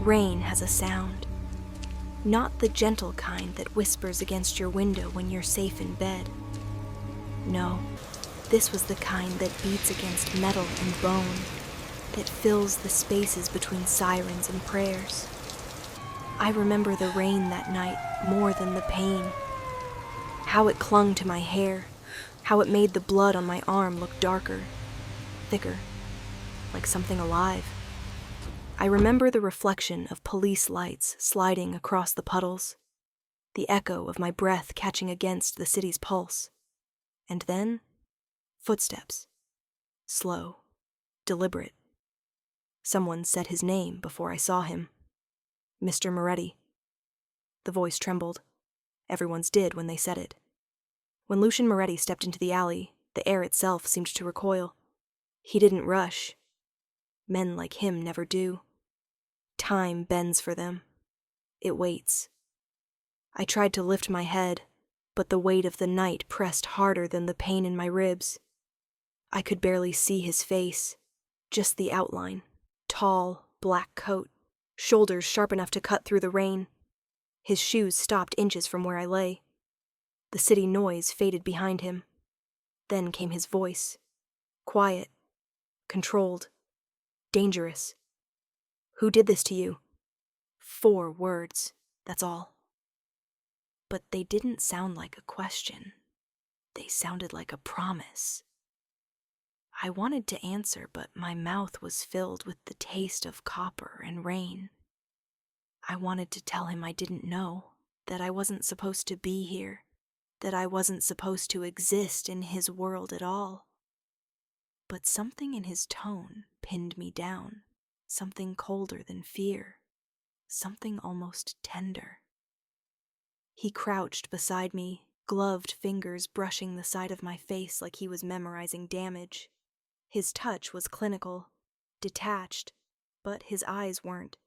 rain has a sound. Not the gentle kind that whispers against your window when you're safe in bed. No, this was the kind that beats against metal and bone, that fills the spaces between sirens and prayers. I remember the rain that night more than the pain. How it clung to my hair, how it made the blood on my arm look darker, thicker, like something alive. I remember the reflection of police lights sliding across the puddles, the echo of my breath catching against the city's pulse, and then footsteps, slow, deliberate. Someone said his name before I saw him. Mr. Moretti. The voice trembled. Everyone's did when they said it. When Lucian Moretti stepped into the alley, the air itself seemed to recoil. He didn't rush. Men like him never do. Time bends for them. It waits. I tried to lift my head, but the weight of the night pressed harder than the pain in my ribs. I could barely see his face, just the outline. Tall, black coat, shoulders sharp enough to cut through the rain. His shoes stopped inches from where I lay. The city noise faded behind him. Then came his voice. Quiet, controlled, dangerous. Who did this to you? 4 words, that's all. But they didn't sound like a question. They sounded like a promise. I wanted to answer, but my mouth was filled with the taste of copper and rain. I wanted to tell him I didn't know, that I wasn't supposed to be here, that I wasn't supposed to exist in his world at all. But something in his tone pinned me down, something colder than fear, something almost tender. He crouched beside me, gloved fingers brushing the side of my face like he was memorizing damage. His touch was clinical, detached, but his eyes weren't.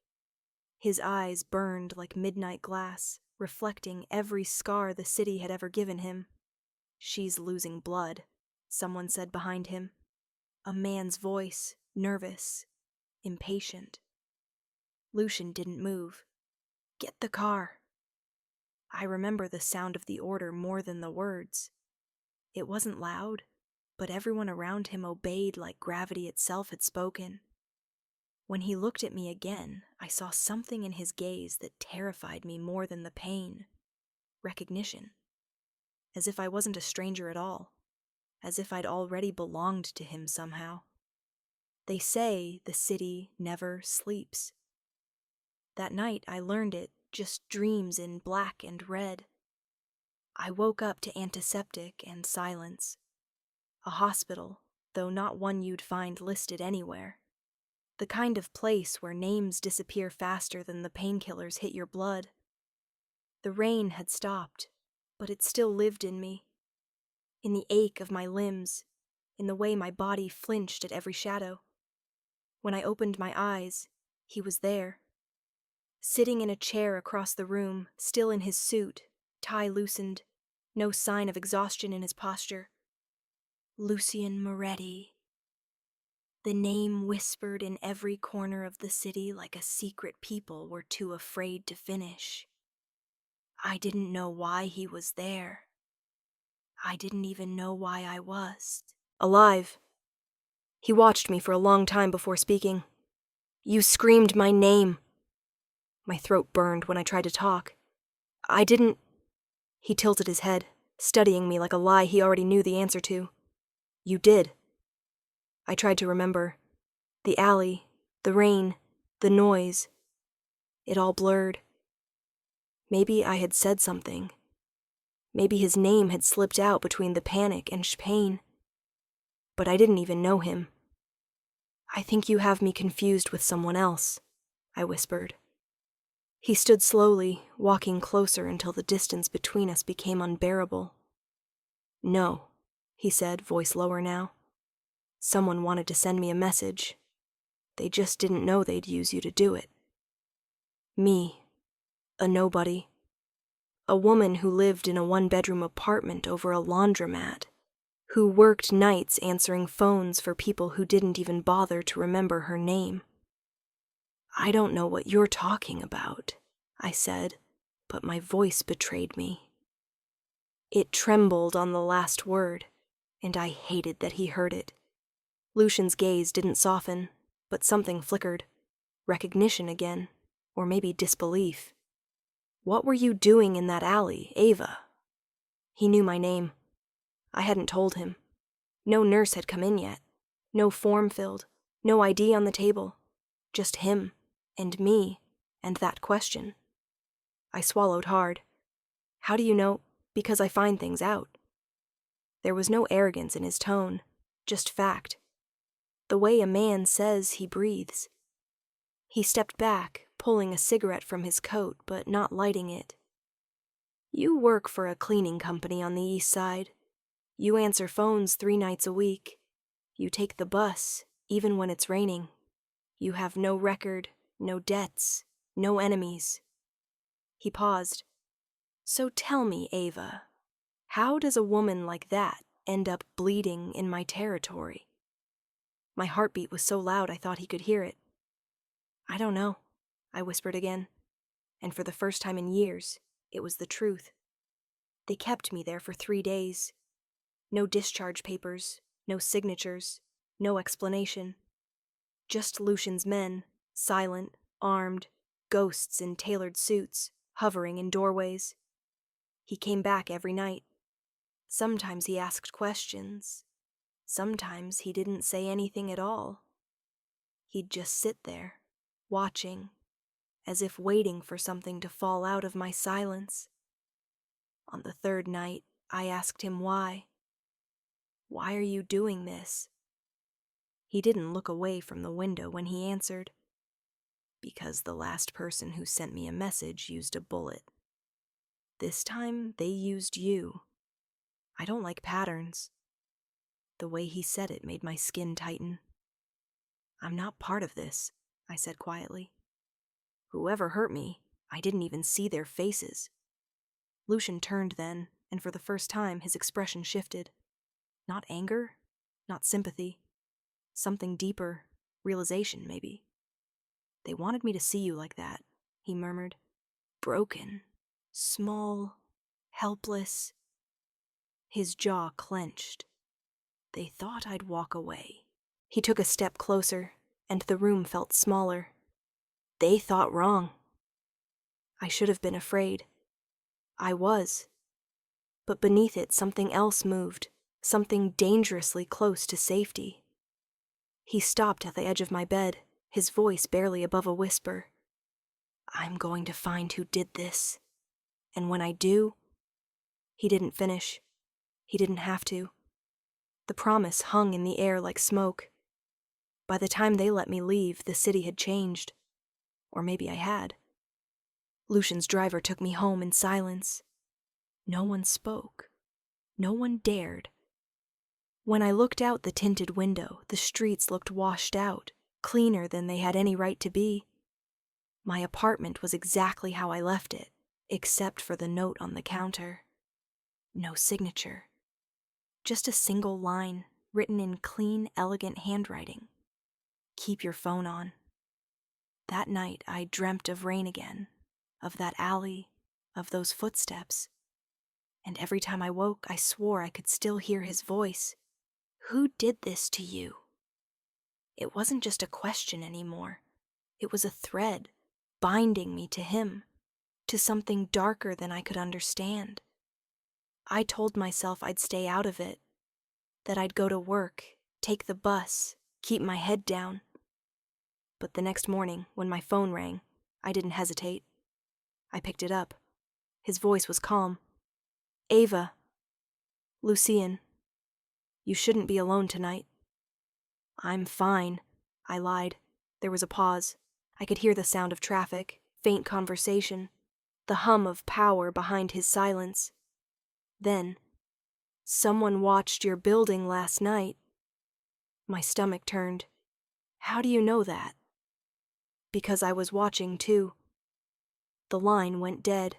His eyes burned like midnight glass, reflecting every scar the city had ever given him. "She's losing blood," someone said behind him. A man's voice, nervous, impatient. Lucian didn't move. "Get the car." I remember the sound of the order more than the words. It wasn't loud, but everyone around him obeyed like gravity itself had spoken. When he looked at me again, I saw something in his gaze that terrified me more than the pain. Recognition. As if I wasn't a stranger at all. As if I'd already belonged to him somehow. They say the city never sleeps. That night I learned it, just dreams in black and red. I woke up to antiseptic and silence. A hospital, though not one you'd find listed anywhere. The kind of place where names disappear faster than the painkillers hit your blood. The rain had stopped, but it still lived in me. In the ache of my limbs, in the way my body flinched at every shadow. When I opened my eyes, he was there. Sitting in a chair across the room, still in his suit, tie loosened, no sign of exhaustion in his posture. Lucian Moretti. The name whispered in every corner of the city like a secret people were too afraid to finish. I didn't know why he was there. I didn't even know why I was. Alive. He watched me for a long time before speaking. "You screamed my name." My throat burned when I tried to talk. "I didn't..." He tilted his head, studying me like a lie he already knew the answer to. "You did." I tried to remember. The alley, the rain, the noise. It all blurred. Maybe I had said something. Maybe his name had slipped out between the panic and pain. But I didn't even know him. "I think you have me confused with someone else," I whispered. He stood slowly, walking closer until the distance between us became unbearable. "No," he said, voice lower now. "Someone wanted to send me a message. They just didn't know they'd use you to do it. Me, a nobody. A woman who lived in a 1-bedroom apartment over a laundromat, who worked nights answering phones for people who didn't even bother to remember her name. I don't know what you're talking about, I said, but my voice betrayed me. It trembled on the last word, and I hated that he heard it. Lucian's gaze didn't soften, but something flickered. Recognition again, or maybe disbelief. What were you doing in that alley, Ava? He knew my name. I hadn't told him. No nurse had come in yet. No form filled. No ID on the table. Just him, and me, and that question. I swallowed hard. How do you know? Because I find things out. There was no arrogance in his tone, just fact. The way a man says he breathes. He stepped back, pulling a cigarette from his coat, but not lighting it. You work for a cleaning company on the east side. You answer phones 3 nights a week. You take the bus, even when it's raining. You have no record, no debts, no enemies. He paused. So tell me, Ava, how does a woman like that end up bleeding in my territory? My heartbeat was so loud I thought he could hear it. I don't know, I whispered again, and for the first time in years, it was the truth. They kept me there for 3 days. No discharge papers, no signatures, no explanation. Just Lucian's men, silent, armed, ghosts in tailored suits, hovering in doorways. He came back every night. Sometimes he asked questions. Sometimes he didn't say anything at all. He'd just sit there, watching, as if waiting for something to fall out of my silence. On the 3rd night, I asked him why. Why are you doing this? He didn't look away from the window when he answered. Because the last person who sent me a message used a bullet. This time, they used you. I don't like patterns. The way he said it made my skin tighten. I'm not part of this, I said quietly. Whoever hurt me, I didn't even see their faces. Lucian turned then, and for the first time his expression shifted. Not anger, not sympathy. Something deeper, realization maybe. They wanted me to see you like that, he murmured. Broken, small, helpless. His jaw clenched. They thought I'd walk away. He took a step closer, and the room felt smaller. They thought wrong. I should have been afraid. I was. But beneath it, something else moved, something dangerously close to safety. He stopped at the edge of my bed, his voice barely above a whisper. I'm going to find who did this. And when I do... He didn't finish. He didn't have to. The promise hung in the air like smoke. By the time they let me leave, the city had changed. Or maybe I had. Lucian's driver took me home in silence. No one spoke. No one dared. When I looked out the tinted window, the streets looked washed out, cleaner than they had any right to be. My apartment was exactly how I left it, except for the note on the counter. No signature. Just a single line, written in clean, elegant handwriting. Keep your phone on. That night I dreamt of rain again, of that alley, of those footsteps. And every time I woke, I swore I could still hear his voice. Who did this to you? It wasn't just a question anymore. It was a thread, binding me to him, to something darker than I could understand. I told myself I'd stay out of it, that I'd go to work, take the bus, keep my head down. But the next morning, when my phone rang, I didn't hesitate. I picked it up. His voice was calm. Ava. Lucian. You shouldn't be alone tonight. I'm fine, I lied. There was a pause. I could hear the sound of traffic, faint conversation, the hum of power behind his silence. Then, someone watched your building last night. My stomach turned. How do you know that? Because I was watching too. The line went dead.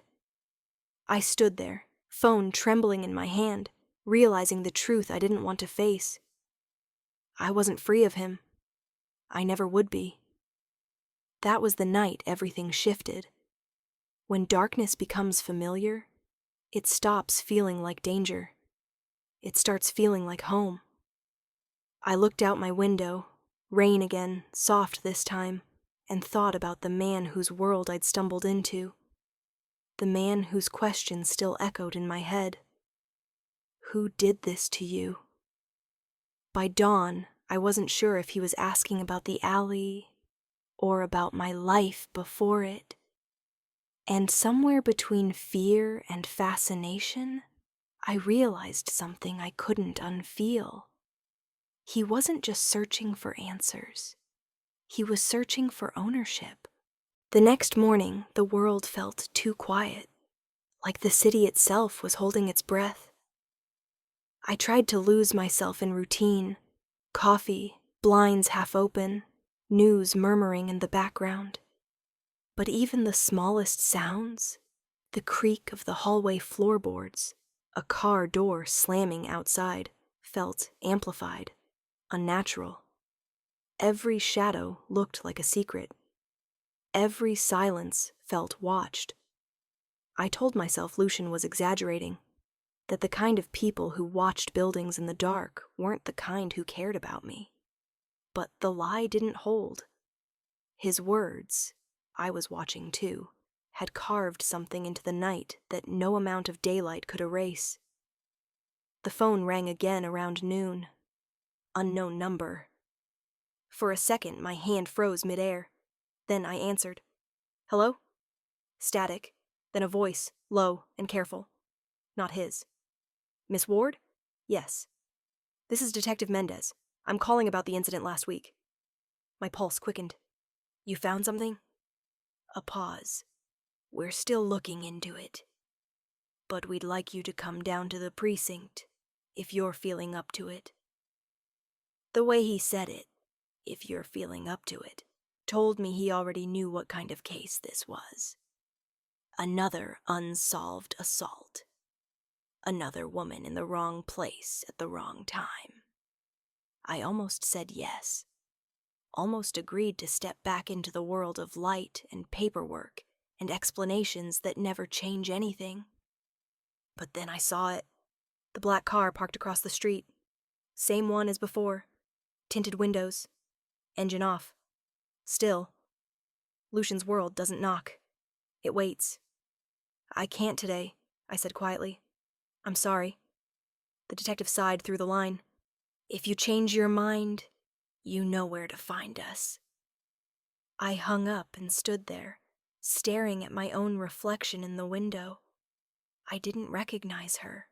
I stood there, phone trembling in my hand, realizing the truth I didn't want to face. I wasn't free of him. I never would be. That was the night everything shifted. When darkness becomes familiar, it stops feeling like danger. It starts feeling like home. I looked out my window, rain again, soft this time, and thought about the man whose world I'd stumbled into. The man whose question still echoed in my head. Who did this to you? By dawn, I wasn't sure if he was asking about the alley or about my life before it. And somewhere between fear and fascination, I realized something I couldn't unfeel. He wasn't just searching for answers. He was searching for ownership. The next morning, the world felt too quiet, like the city itself was holding its breath. I tried to lose myself in routine, coffee, blinds half open, news murmuring in the background. But even the smallest sounds, the creak of the hallway floorboards, a car door slamming outside, felt amplified, unnatural. Every shadow looked like a secret. Every silence felt watched. I told myself Lucian was exaggerating, that the kind of people who watched buildings in the dark weren't the kind who cared about me. But the lie didn't hold. His words, I was watching too, had carved something into the night that no amount of daylight could erase. The phone rang again around noon. Unknown number. For a second, my hand froze midair. Then I answered. Hello? Static. Then a voice, low and careful. Not his. Miss Ward? Yes. This is Detective Mendez. I'm calling about the incident last week. My pulse quickened. You found something? A pause. We're still looking into it. But we'd like you to come down to the precinct, if you're feeling up to it. The way he said it, if you're feeling up to it, told me he already knew what kind of case this was. Another unsolved assault. Another woman in the wrong place at the wrong time. I almost said yes. Almost agreed to step back into the world of light and paperwork and explanations that never change anything. But then I saw it. The black car parked across the street. Same one as before. Tinted windows. Engine off. Still. Lucian's world doesn't knock. It waits. I can't today, I said quietly. I'm sorry. The detective sighed through the line. If you change your mind, you know where to find us. I hung up and stood there, staring at my own reflection in the window. I didn't recognize her.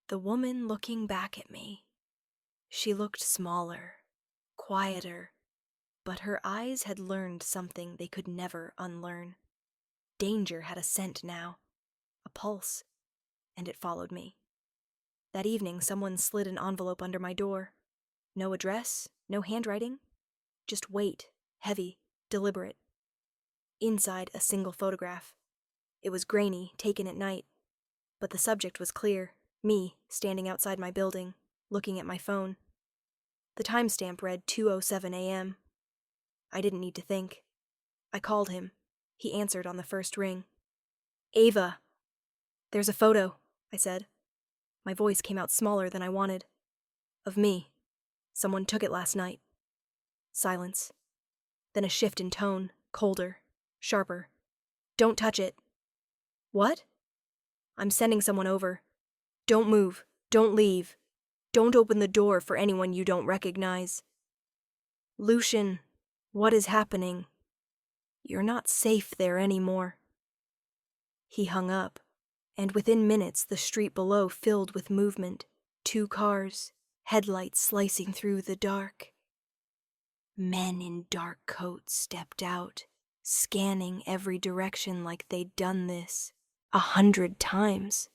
The woman looking back at me. She looked smaller, quieter, but her eyes had learned something they could never unlearn. Danger had a scent now, a pulse, and it followed me. That evening, someone slid an envelope under my door. No address, no handwriting, just weight, heavy, deliberate. Inside, a single photograph. It was grainy, taken at night, but the subject was clear, me, standing outside my building, looking at my phone. The timestamp read 2:07 a.m. I didn't need to think. I called him. He answered on the first ring. Ava! There's a photo, I said. My voice came out smaller than I wanted. Of me. Someone took it last night. Silence. Then a shift in tone, colder, sharper. Don't touch it. What? I'm sending someone over. Don't move. Don't leave. Don't open the door for anyone you don't recognize. Lucian, what is happening? You're not safe there anymore. He hung up, and within minutes the street below filled with movement. 2 cars, headlights slicing through the dark. Men in dark coats stepped out, scanning every direction like they'd done this 100 times.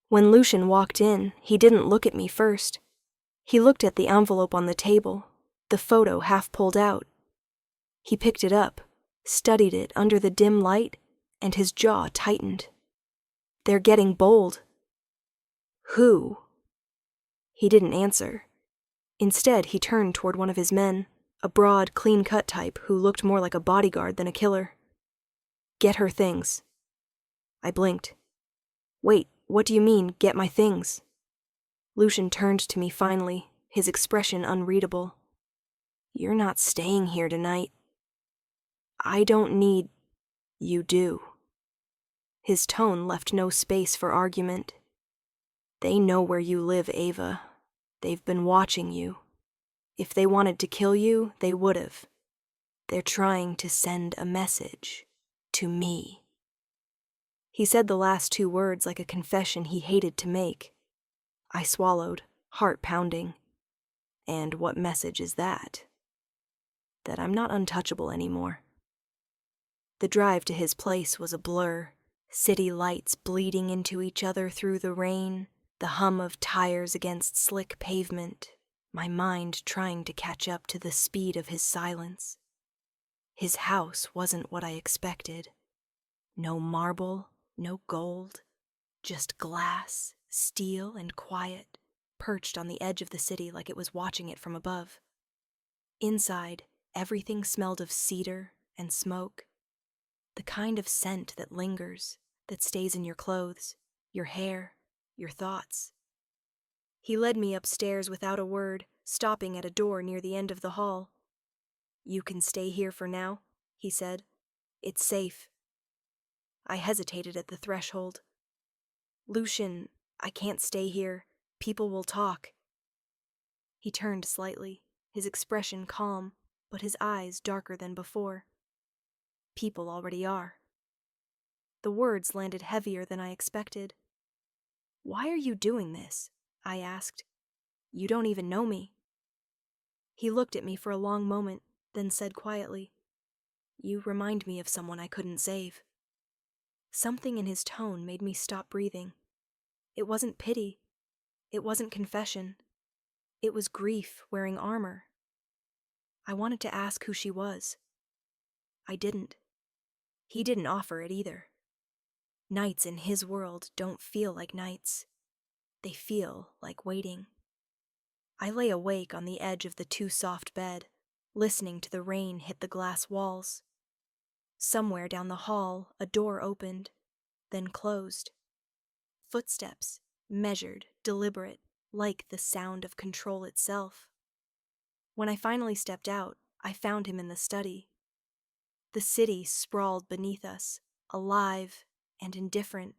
When Lucian walked in, he didn't look at me first. He looked at the envelope on the table, the photo half pulled out. He picked it up, studied it under the dim light, and his jaw tightened. They're getting bold. Who? He didn't answer. Instead, he turned toward one of his men, A broad, clean-cut type who looked more like a bodyguard than a killer. Get her things. I blinked. Wait, what do you mean, get my things? Lucian turned to me finally, his expression unreadable. You're not staying here tonight. I don't need... You do. His tone left no space for argument. They know where you live, Ava. They've been watching you. If they wanted to kill you, they would've. They're trying to send a message. To me. He said the last two words like a confession he hated to make. I swallowed, heart pounding. And what message is that? That I'm not untouchable anymore. The drive to his place was a blur, city lights bleeding into each other through the rain, the hum of tires against slick pavement, my mind trying to catch up to the speed of his silence. His house wasn't what I expected. No marble, no gold, just glass, steel, and quiet, perched on the edge of the city like it was watching it from above. Inside, everything smelled of cedar and smoke, the kind of scent that lingers, that stays in your clothes, your hair, your thoughts. He led me upstairs without a word, stopping at a door near the end of the hall. You can stay here for now, he said. It's safe. I hesitated at the threshold. Lucian, I can't stay here. People will talk. He turned slightly, his expression calm, but his eyes darker than before. People already are. The words landed heavier than I expected. Why are you doing this? I asked. You don't even know me. He looked at me for a long moment, then said quietly, You remind me of someone I couldn't save. Something in his tone made me stop breathing. It wasn't pity. It wasn't confession. It was grief wearing armor. I wanted to ask who she was. I didn't. He didn't offer it either. Nights in his world don't feel like nights. They feel like waiting. I lay awake on the edge of the too-soft bed, listening to the rain hit the glass walls. Somewhere down the hall, a door opened, then closed. Footsteps, measured, deliberate, like the sound of control itself. When I finally stepped out, I found him in the study. The city sprawled beneath us, alive and indifferent.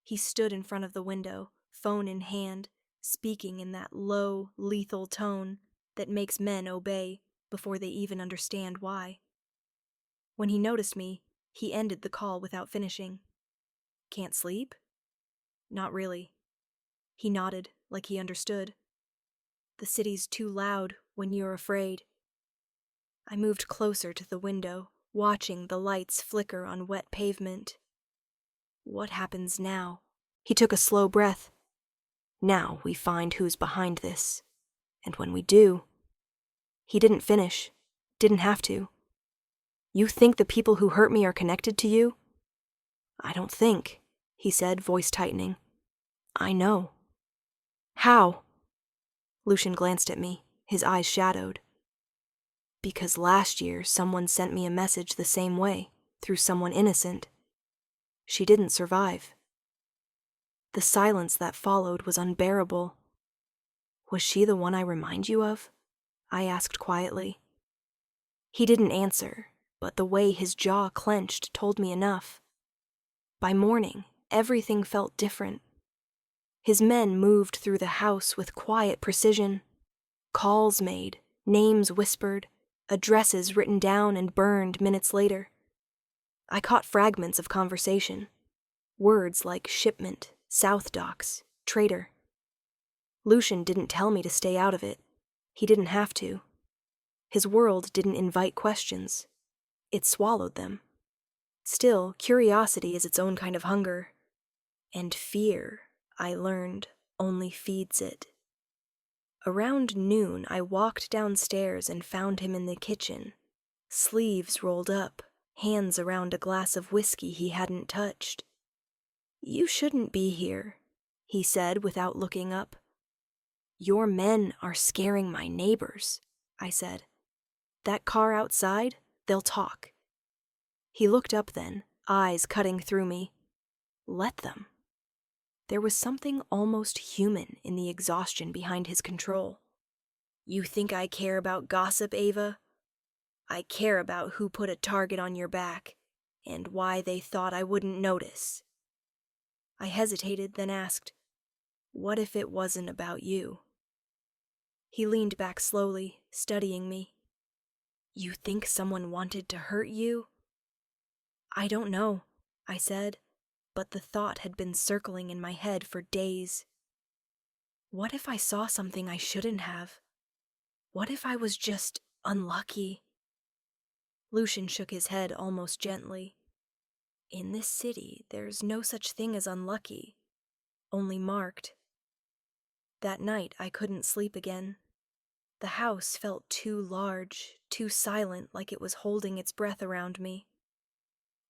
He stood in front of the window, phone in hand, speaking in that low, lethal tone that makes men obey before they even understand why. When he noticed me, he ended the call without finishing. Can't sleep? Not really. He nodded, like he understood. The city's too loud when you're afraid. I moved closer to the window, watching the lights flicker on wet pavement. What happens now? He took a slow breath. Now we find who's behind this. And when we do... He didn't finish. Didn't have to. You think the people who hurt me are connected to you? I don't think, he said, voice tightening. I know. How? Lucian glanced at me, his eyes shadowed. Because last year someone sent me a message the same way, through someone innocent. She didn't survive. The silence that followed was unbearable. Was she the one I remind you of? I asked quietly. He didn't answer, but the way his jaw clenched told me enough. By morning, everything felt different. His men moved through the house with quiet precision. Calls made, names whispered, addresses written down and burned minutes later. I caught fragments of conversation. Words like shipment, South Docks, traitor. Lucian didn't tell me to stay out of it. He didn't have to. His world didn't invite questions. It swallowed them. Still, curiosity is its own kind of hunger. And fear, I learned, only feeds it. Around noon, I walked downstairs and found him in the kitchen, sleeves rolled up, hands around a glass of whiskey he hadn't touched. You shouldn't be here, he said without looking up. Your men are scaring my neighbors, I said. That car outside, they'll talk. He looked up then, eyes cutting through me. Let them. There was something almost human in the exhaustion behind his control. You think I care about gossip, Ava? I care about who put a target on your back, and why they thought I wouldn't notice. I hesitated, then asked, what if it wasn't about you? He leaned back slowly, studying me. You think someone wanted to hurt you? I don't know, I said, but the thought had been circling in my head for days. What if I saw something I shouldn't have? What if I was just unlucky? Lucian shook his head almost gently. In this city, there's no such thing as unlucky, only marked. That night, I couldn't sleep again. The house felt too large, too silent, like it was holding its breath around me.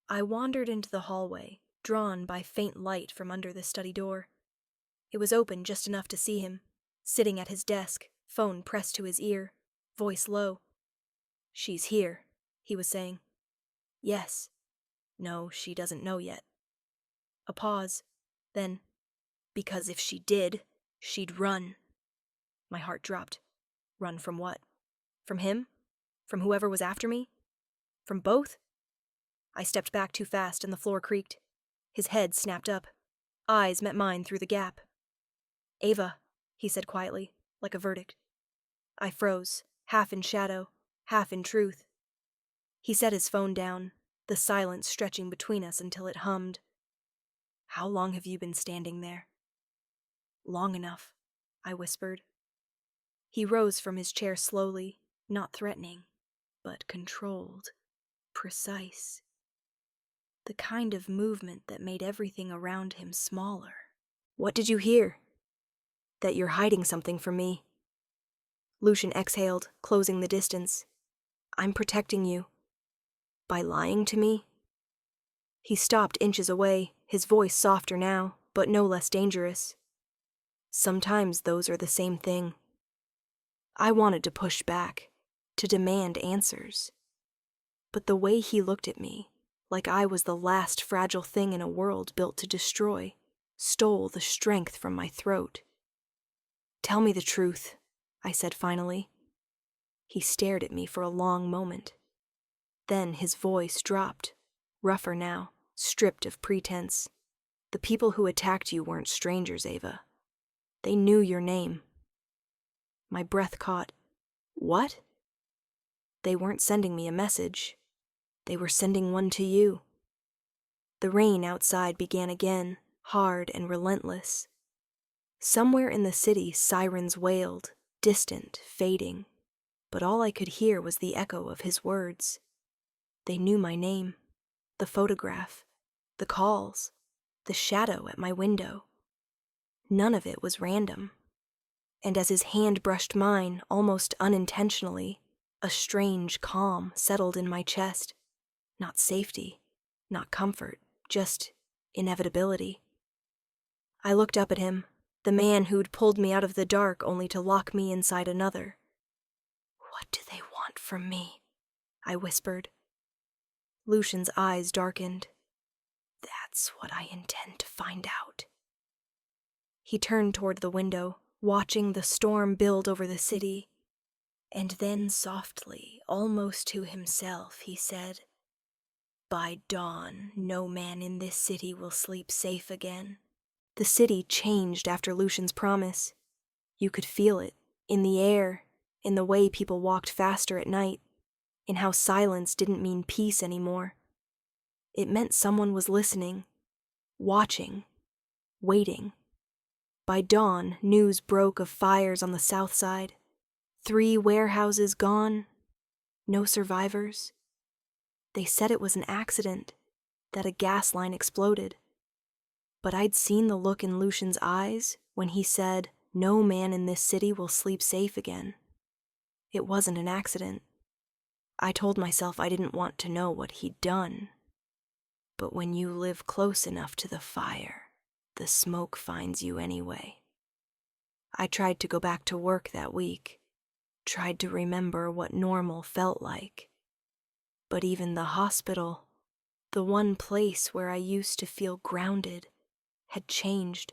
I wandered into the hallway, drawn by faint light from under the study door. It was open just enough to see him, sitting at his desk, phone pressed to his ear, voice low. She's here, he was saying. Yes. No, she doesn't know yet. A pause. Then, because if she did, she'd run. My heart dropped. Run from what? From him? From whoever was after me? From both? I stepped back too fast and the floor creaked. His head snapped up. Eyes met mine through the gap. Ava, he said quietly, like a verdict. I froze, half in shadow, half in truth. He set his phone down, the silence stretching between us until it hummed. How long have you been standing there? Long enough, I whispered. He rose from his chair slowly, not threatening, but controlled, precise. The kind of movement that made everything around him smaller. What did you hear? That you're hiding something from me. Lucian exhaled, closing the distance. I'm protecting you. By lying to me? He stopped inches away, his voice softer now, but no less dangerous. Sometimes those are the same thing. I wanted to push back, to demand answers. But the way he looked at me, like I was the last fragile thing in a world built to destroy, stole the strength from my throat. Tell me the truth, I said finally. He stared at me for a long moment. Then his voice dropped, rougher now, stripped of pretense. The people who attacked you weren't strangers, Ava. They knew your name. My breath caught. What? They weren't sending me a message. They were sending one to you. The rain outside began again, hard and relentless. Somewhere in the city, sirens wailed, distant, fading, but all I could hear was the echo of his words. They knew my name, the photograph, the calls, the shadow at my window. None of it was random. And as his hand brushed mine, almost unintentionally, a strange calm settled in my chest. Not safety, not comfort, just inevitability. I looked up at him, the man who'd pulled me out of the dark only to lock me inside another. What do they want from me? I whispered. Lucian's eyes darkened. That's what I intend to find out. He turned toward the window, watching the storm build over the city. And then softly, almost to himself, he said, By dawn, no man in this city will sleep safe again. The city changed after Lucian's promise. You could feel it, in the air, in the way people walked faster at night, in how silence didn't mean peace anymore. It meant someone was listening, watching, waiting. By dawn, news broke of fires on the south side. 3 warehouses gone, no survivors. They said it was an accident, that a gas line exploded. But I'd seen the look in Lucian's eyes when he said, no man in this city will sleep safe again. It wasn't an accident. I told myself I didn't want to know what he'd done. But when you live close enough to the fire, the smoke finds you anyway. I tried to go back to work that week. tried to remember what normal felt like. But even the hospital, the one place where I used to feel grounded, had changed.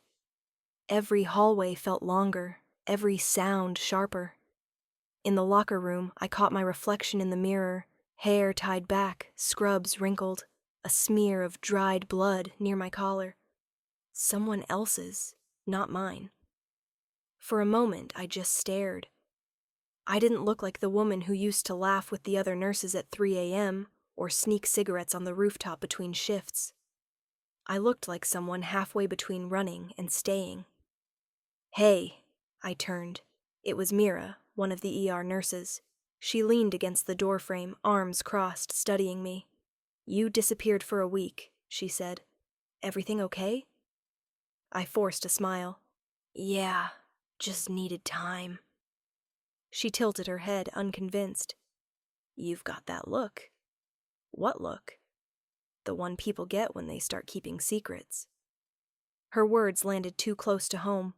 Every hallway felt longer, every sound sharper. In the locker room, I caught my reflection in the mirror, hair tied back, scrubs wrinkled, a smear of dried blood near my collar. Someone else's, not mine. For a moment, I just stared. I didn't look like the woman who used to laugh with the other nurses at 3 a.m. or sneak cigarettes on the rooftop between shifts. I looked like someone halfway between running and staying. "Hey," I turned. It was Mira, one of the ER nurses. She leaned against the doorframe, arms crossed, studying me. "You disappeared for a week," she said. "Everything okay?" I forced a smile. "Yeah, just needed time." She tilted her head, unconvinced. "You've got that look." "What look?" "The one people get when they start keeping secrets." Her words landed too close to home.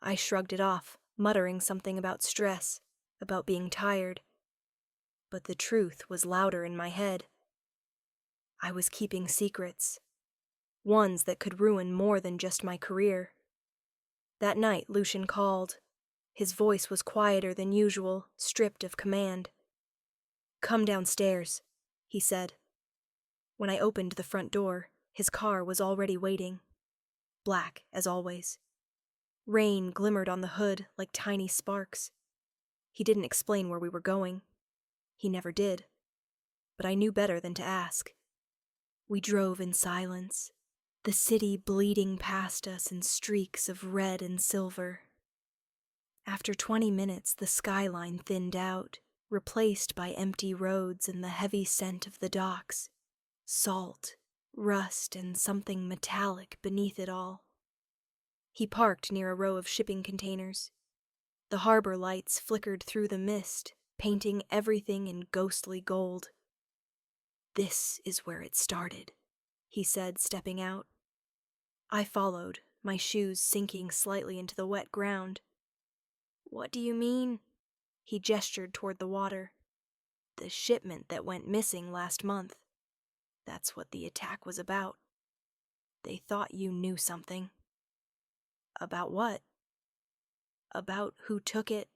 I shrugged it off, muttering something about stress, about being tired. But the truth was louder in my head. I was keeping secrets. Ones that could ruin more than just my career. That night, Lucian called. His voice was quieter than usual, stripped of command. "Come downstairs," he said. When I opened the front door, his car was already waiting. Black, as always. Rain glimmered on the hood like tiny sparks. He didn't explain where we were going. He never did. But I knew better than to ask. We drove in silence, the city bleeding past us in streaks of red and silver. After 20 minutes, the skyline thinned out, replaced by empty roads and the heavy scent of the docks. Salt, rust, and something metallic beneath it all. He parked near a row of shipping containers. The harbor lights flickered through the mist, painting everything in ghostly gold. "This is where it started," he said, stepping out. I followed, my shoes sinking slightly into the wet ground. "What do you mean?" He gestured toward the water. "The shipment that went missing last month. That's what the attack was about. They thought you knew something." "About what?" "About who took it."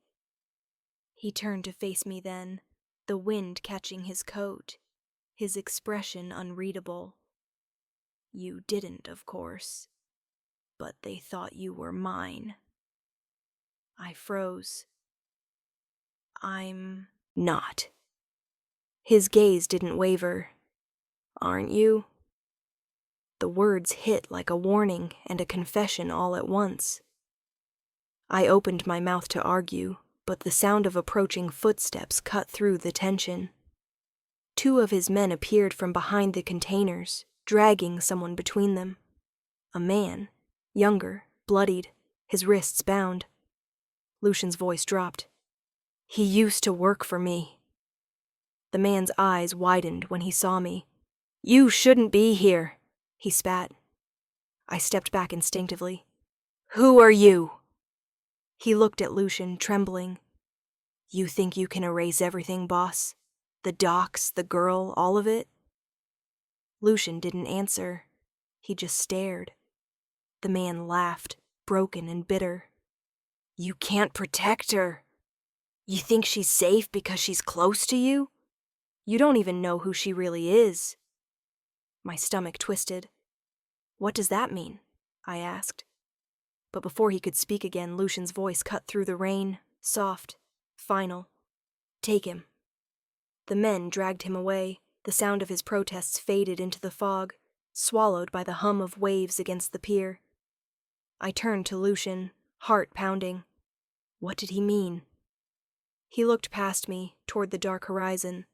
He turned to face me then, the wind catching his coat, his expression unreadable. "You didn't, of course. But they thought you were mine." I froze. "I'm not." His gaze didn't waver. "Aren't you?" The words hit like a warning and a confession all at once. I opened my mouth to argue, but the sound of approaching footsteps cut through the tension. 2 of his men appeared from behind the containers, dragging someone between them. A man, younger, bloodied, his wrists bound. Lucian's voice dropped. "He used to work for me." The man's eyes widened when he saw me. "You shouldn't be here," he spat. I stepped back instinctively. "Who are you?" He looked at Lucian, trembling. "You think you can erase everything, boss? The docs, the girl, all of it?" Lucian didn't answer. He just stared. The man laughed, broken and bitter. "You can't protect her. You think she's safe because she's close to you? You don't even know who she really is." My stomach twisted. "What does that mean?" I asked. But before he could speak again, Lucian's voice cut through the rain, soft, final. "Take him." The men dragged him away. The sound of his protests faded into the fog, swallowed by the hum of waves against the pier. I turned to Lucian, heart pounding. What did he mean? He looked past me, toward the dark horizon.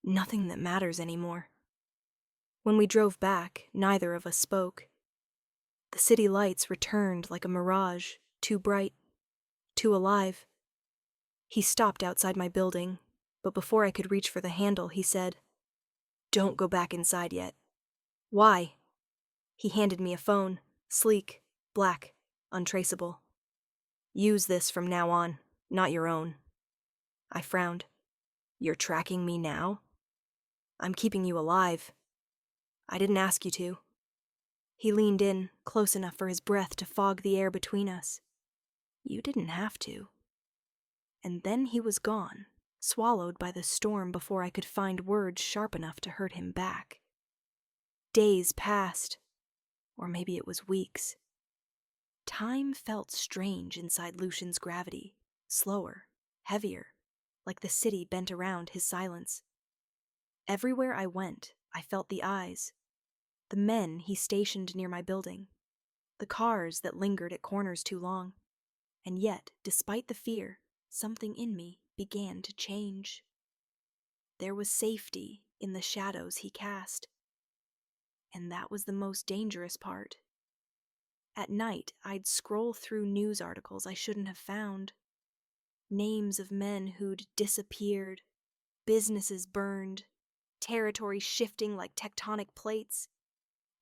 Nothing that matters anymore. When we drove back, neither of us spoke. The city lights returned like a mirage, too bright, too alive. He stopped outside my building, but before I could reach for the handle, he said, "Don't go back inside yet." "Why?" He handed me a phone, sleek, black, untraceable. "Use this from now on. Not your own. I frowned. You're tracking me now? I'm keeping you alive. I didn't ask you to. He leaned in, close enough for his breath to fog the air between us. You didn't have to. And then he was gone, swallowed by the storm before I could find words sharp enough to hurt him back. Days passed, or maybe it was weeks. Time felt strange inside Lucian's gravity, slower, heavier, like the city bent around his silence. Everywhere I went, I felt the eyes, the men he stationed near my building, the cars that lingered at corners too long. And yet, despite the fear, something in me began to change. There was safety in the shadows he cast. And that was the most dangerous part. At night, I'd scroll through news articles I shouldn't have found. Names of men who'd disappeared, businesses burned, territory shifting like tectonic plates.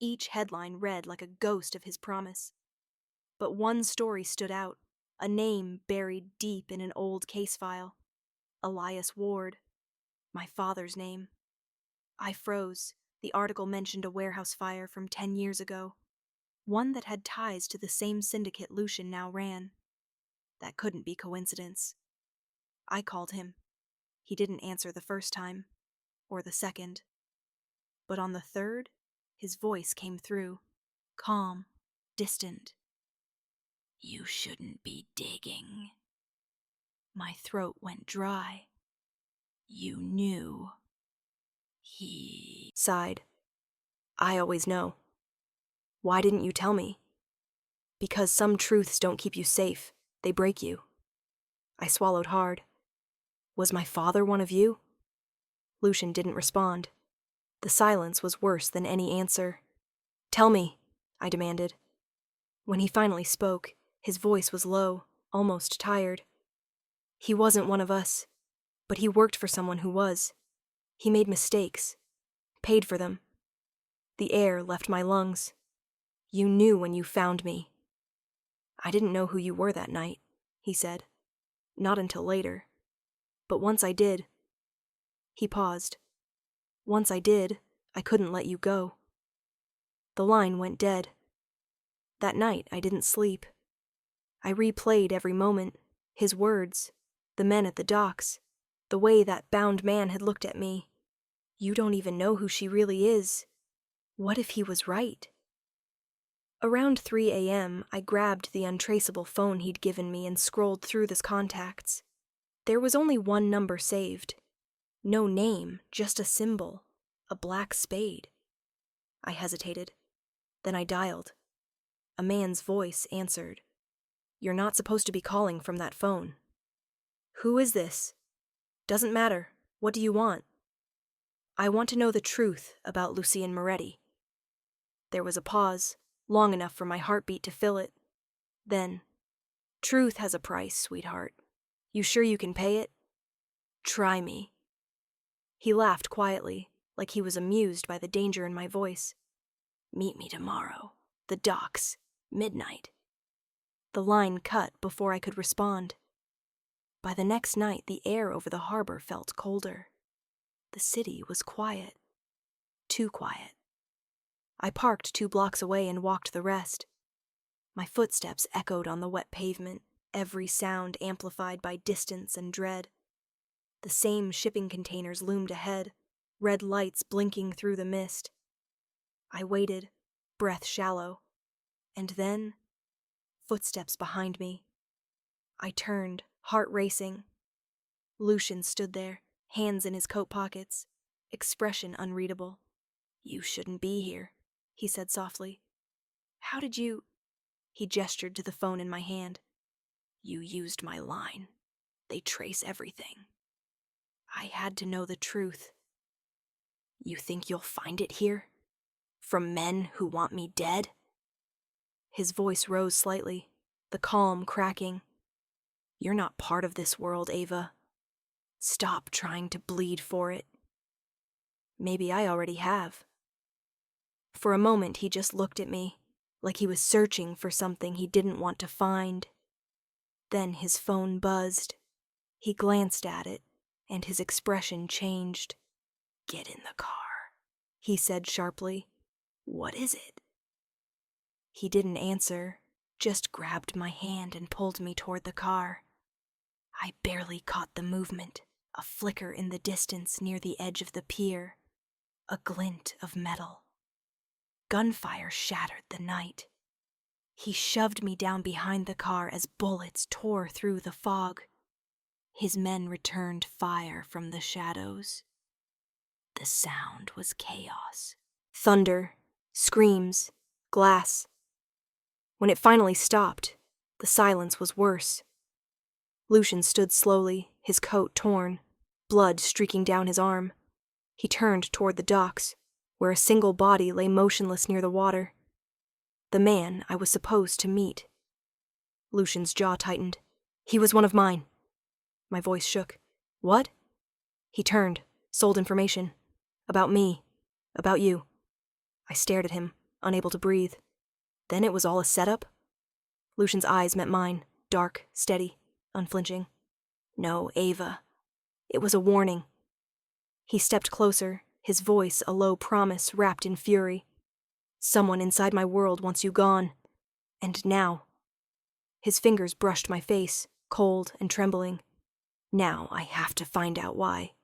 Each headline read like a ghost of his promise. But one story stood out, a name buried deep in an old case file. Elias Ward. My father's name. I froze. The article mentioned a warehouse fire from 10 years ago. One that had ties to the same syndicate Lucian now ran. That couldn't be coincidence. I called him. He didn't answer the first time, or the second. But on the third, his voice came through, calm, distant. You shouldn't be digging. My throat went dry. You knew. He sighed. I always know. Why didn't you tell me? Because some truths don't keep you safe. They break you. I swallowed hard. Was my father one of you? Lucian didn't respond. The silence was worse than any answer. Tell me, I demanded. When he finally spoke, his voice was low, almost tired. He wasn't one of us, but he worked for someone who was. He made mistakes, paid for them. The air left my lungs. You knew when you found me. I didn't know who you were that night, he said. Not until later. But once I did. He paused. Once I did, I couldn't let you go. The line went dead. That night I didn't sleep. I replayed every moment, his words, the men at the docks, the way that bound man had looked at me. You don't even know who she really is. What if he was right? Around 3 a.m., I grabbed the untraceable phone he'd given me and scrolled through his contacts. There was only one number saved. No name, just a symbol, a black spade. I hesitated. Then I dialed. A man's voice answered. You're not supposed to be calling from that phone. Who is this? Doesn't matter. What do you want? I want to know the truth about Lucian Moretti. There was a pause, long enough for my heartbeat to fill it. Then, truth has a price, sweetheart. You sure you can pay it? Try me. He laughed quietly, like he was amused by the danger in my voice. Meet me tomorrow. The docks. Midnight. The line cut before I could respond. By the next night, the air over the harbor felt colder. The city was quiet. Too quiet. I parked 2 blocks away and walked the rest. My footsteps echoed on the wet pavement, every sound amplified by distance and dread. The same shipping containers loomed ahead, red lights blinking through the mist. I waited, breath shallow, and then, footsteps behind me. I turned, heart racing. Lucian stood there, hands in his coat pockets, expression unreadable. You shouldn't be here, he said softly. How did you... He gestured to the phone in my hand. You used my line. They trace everything. I had to know the truth. You think you'll find it here? From men who want me dead? His voice rose slightly, the calm cracking. You're not part of this world, Ava. Stop trying to bleed for it. Maybe I already have. For a moment, he just looked at me, like he was searching for something he didn't want to find. Then his phone buzzed. He glanced at it, and his expression changed. "Get in the car," he said sharply. "What is it?" He didn't answer, just grabbed my hand and pulled me toward the car. I barely caught the movement, a flicker in the distance near the edge of the pier, a glint of metal. Gunfire shattered the night. He shoved me down behind the car as bullets tore through the fog. His men returned fire from the shadows. The sound was chaos. Thunder, screams, glass. When it finally stopped, the silence was worse. Lucian stood slowly, his coat torn, blood streaking down his arm. He turned toward the docks, where a single body lay motionless near the water. The man I was supposed to meet. Lucian's jaw tightened. "He was one of mine." My voice shook. "What?" He turned, sold information. "About me. About you." I stared at him, unable to breathe. Then it was all a setup? Lucian's eyes met mine, dark, steady, unflinching. "No, Ava. It was a warning." He stepped closer, his voice a low promise wrapped in fury. "Someone inside my world wants you gone. And now." His fingers brushed my face, cold and trembling. "Now I have to find out why."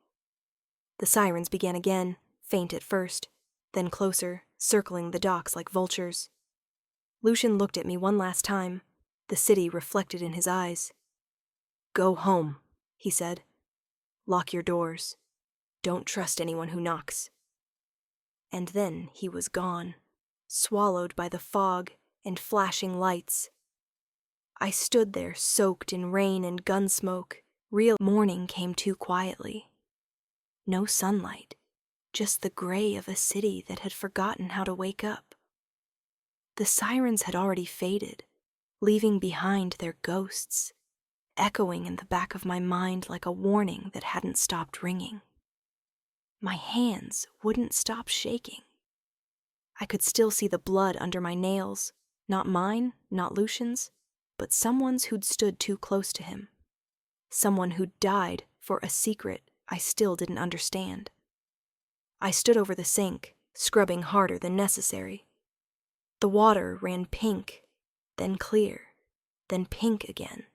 The sirens began again, faint at first, then closer, circling the docks like vultures. Lucian looked at me one last time, the city reflected in his eyes. "Go home," he said. "Lock your doors. Don't trust anyone who knocks." And then he was gone, swallowed by the fog and flashing lights. I stood there soaked in rain and gun smoke. Real morning came too quietly. No sunlight, just the gray of a city that had forgotten how to wake up. The sirens had already faded, leaving behind their ghosts, echoing in the back of my mind like a warning that hadn't stopped ringing. My hands wouldn't stop shaking. I could still see the blood under my nails, not mine, not Lucian's, but someone's who'd stood too close to him. Someone who'd died for a secret I still didn't understand. I stood over the sink, scrubbing harder than necessary. The water ran pink, then clear, then pink again.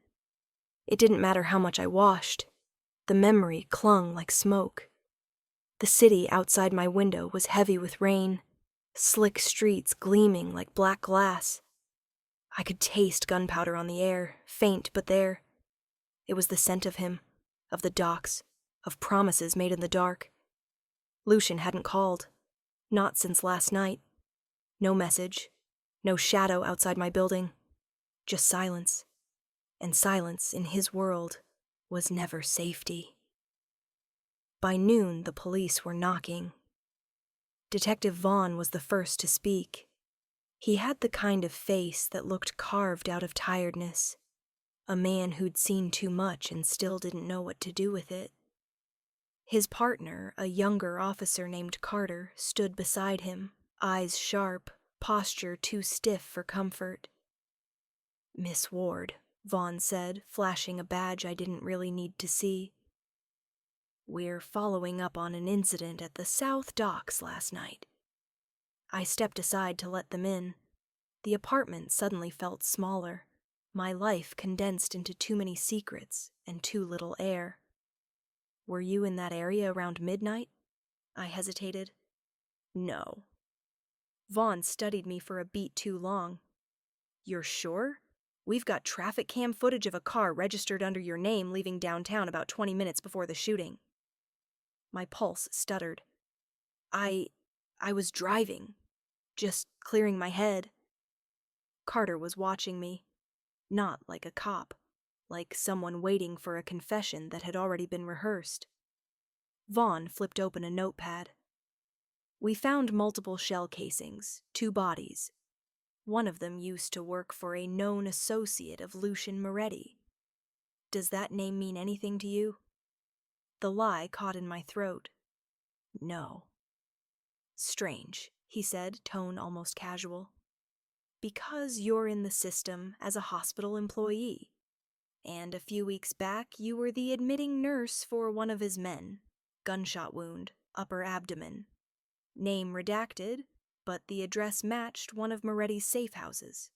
It didn't matter how much I washed. The memory clung like smoke. The city outside my window was heavy with rain, slick streets gleaming like black glass. I could taste gunpowder on the air, faint but there. It was the scent of him, of the docks, of promises made in the dark. Lucian hadn't called, not since last night. No message, no shadow outside my building, just silence. And silence in his world was never safety. By noon, the police were knocking. Detective Vaughn was the first to speak. He had the kind of face that looked carved out of tiredness, a man who'd seen too much and still didn't know what to do with it. His partner, a younger officer named Carter, stood beside him, eyes sharp, posture too stiff for comfort. "Miss Ward," Vaughn said, flashing a badge I didn't really need to see. "We're following up on an incident at the South Docks last night." I stepped aside to let them in. The apartment suddenly felt smaller, my life condensed into too many secrets and too little air. "Were you in that area around midnight?" I hesitated. "No." Vaughn studied me for a beat too long. "You're sure? We've got traffic cam footage of a car registered under your name leaving downtown about 20 minutes before the shooting." My pulse stuttered. I was driving, just clearing my head." Carter was watching me, not like a cop, like someone waiting for a confession that had already been rehearsed. Vaughn flipped open a notepad. "We found multiple shell casings, 2 bodies. One of them used to work for a known associate of Lucian Moretti. Does that name mean anything to you?" The lie caught in my throat. "No." "Strange," he said, tone almost casual. "Because you're in the system as a hospital employee. And a few weeks back, you were the admitting nurse for one of his men. Gunshot wound, upper abdomen. Name redacted, but the address matched one of Moretti's safe houses.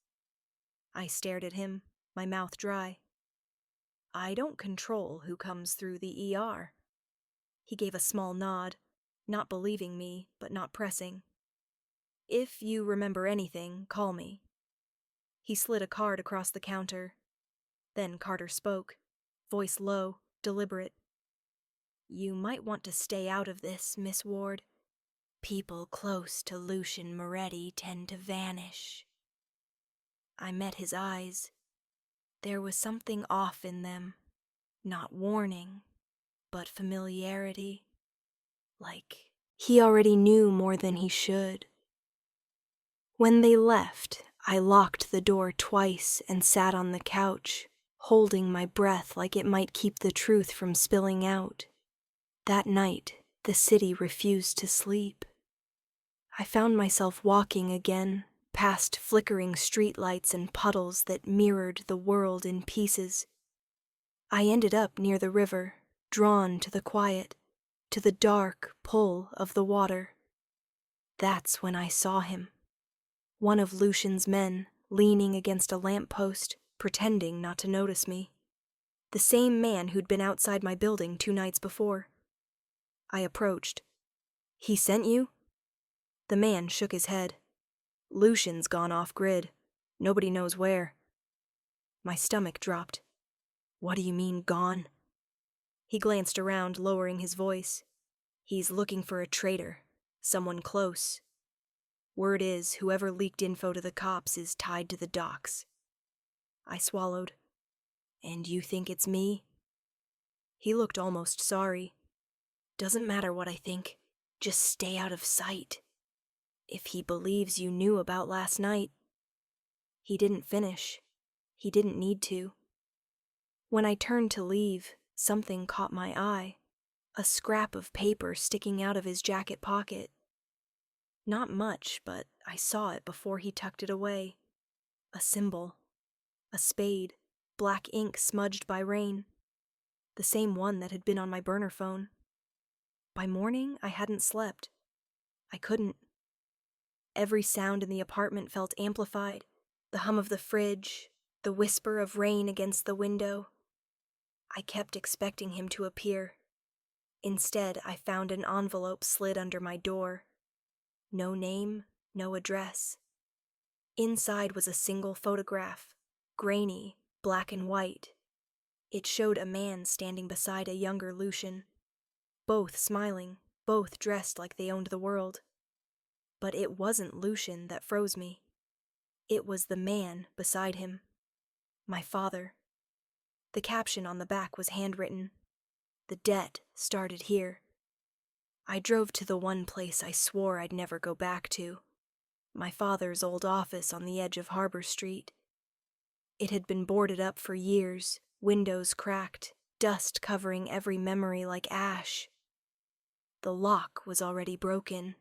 I stared at him, my mouth dry. I don't control who comes through the ER. He gave a small nod, not believing me, but not pressing. If you remember anything, call me. He slid a card across the counter. Then Carter spoke, voice low, deliberate. You might want to stay out of this, Miss Ward. People close to Lucian Moretti tend to vanish. I met his eyes. There was something off in them. Not warning, but familiarity. Like he already knew more than he should. When they left, I locked the door twice and sat on the couch, holding my breath like it might keep the truth from spilling out. That night, the city refused to sleep. I found myself walking again, past flickering streetlights and puddles that mirrored the world in pieces. I ended up near the river, drawn to the quiet, to the dark pull of the water. That's when I saw him. One of Lucian's men, leaning against a lamppost, pretending not to notice me. The same man who'd been outside my building 2 nights before. I approached. He sent you? The man shook his head. Lucian's gone off-grid. Nobody knows where. My stomach dropped. What do you mean, gone? He glanced around, lowering his voice. He's looking for a traitor, someone close. Word is, whoever leaked info to the cops is tied to the docks. I swallowed. And you think it's me? He looked almost sorry. Doesn't matter what I think. Just stay out of sight. If he believes you knew about last night. He didn't finish. He didn't need to. When I turned to leave, something caught my eye. A scrap of paper sticking out of his jacket pocket. Not much, but I saw it before he tucked it away. A symbol. A spade, black ink smudged by rain. The same one that had been on my burner phone. By morning, I hadn't slept. I couldn't. Every sound in the apartment felt amplified. The hum of the fridge, the whisper of rain against the window. I kept expecting him to appear. Instead, I found an envelope slid under my door. No name, no address. Inside was a single photograph, grainy, black and white. It showed a man standing beside a younger Lucian. Both smiling, both dressed like they owned the world. But it wasn't Lucian that froze me. It was the man beside him. My father. The caption on the back was handwritten. The debt started here. I drove to the one place I swore I'd never go back to. My father's old office on the edge of Harbor Street. It had been boarded up for years, windows cracked, dust covering every memory like ash. The lock was already broken.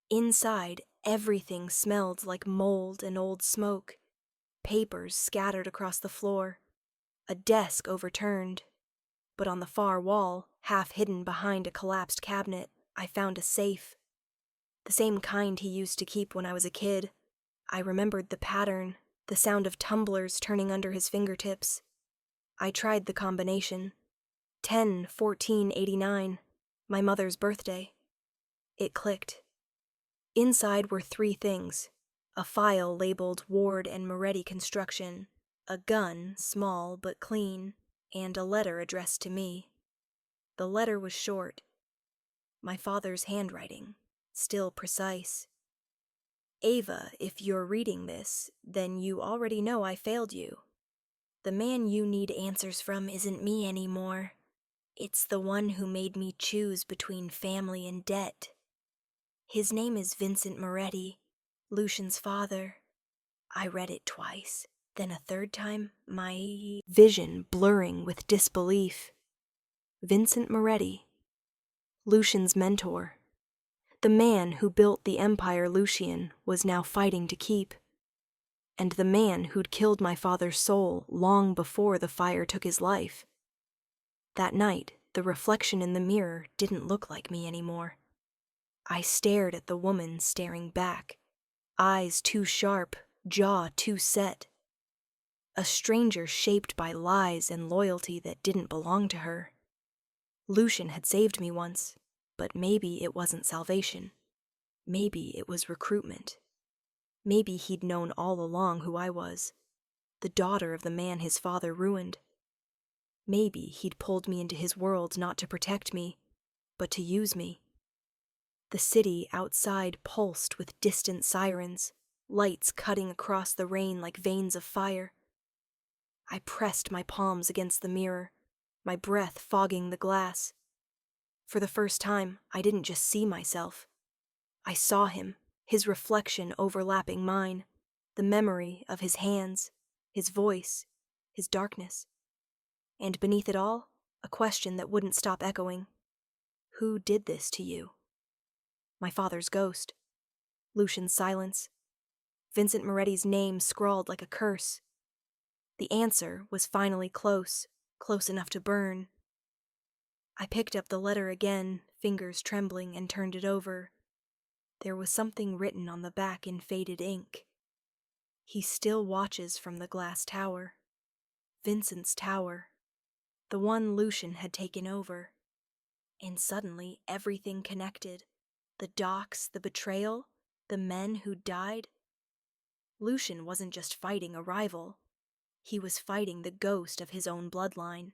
Inside, everything smelled like mold and old smoke. Papers scattered across the floor. A desk overturned. But on the far wall, half hidden behind a collapsed cabinet, I found a safe. The same kind he used to keep when I was a kid. I remembered the pattern, the sound of tumblers turning under his fingertips. I tried the combination. 10-14-89, my mother's birthday. It clicked. Inside were 3 things. A file labeled Ward and Moretti Construction, a gun, small but clean, and a letter addressed to me. The letter was short. My father's handwriting, still precise. Ava, if you're reading this, then you already know I failed you. The man you need answers from isn't me anymore. It's the one who made me choose between family and debt. His name is Vincent Moretti, Lucian's father. I read it twice. Then a third time, my vision blurring with disbelief. Vincent Moretti, Lucian's mentor. The man who built the empire Lucian was now fighting to keep. and the man who'd killed my father's soul long before the fire took his life. That night, the reflection in the mirror didn't look like me anymore. I stared at the woman staring back, eyes too sharp, jaw too set. A stranger shaped by lies and loyalty that didn't belong to her. Lucian had saved me once, but maybe it wasn't salvation. Maybe it was recruitment. Maybe he'd known all along who I was, the daughter of the man his father ruined. Maybe he'd pulled me into his world not to protect me, but to use me. The city outside pulsed with distant sirens, lights cutting across the rain like veins of fire. I pressed my palms against the mirror, my breath fogging the glass. For the first time, I didn't just see myself. I saw him, his reflection overlapping mine, the memory of his hands, his voice, his darkness. And beneath it all, a question that wouldn't stop echoing. Who did this to you? My father's ghost. Lucian's silence. Vincent Moretti's name scrawled like a curse. The answer was finally close enough to burn. I picked up the letter again, fingers trembling, and turned it over. There was something written on the back in faded ink. He still watches from the glass tower. Vincent's tower. The one Lucian had taken over. And suddenly everything connected. The docks, the betrayal, the men who died. Lucian wasn't just fighting a rival. He was fighting the ghost of his own bloodline.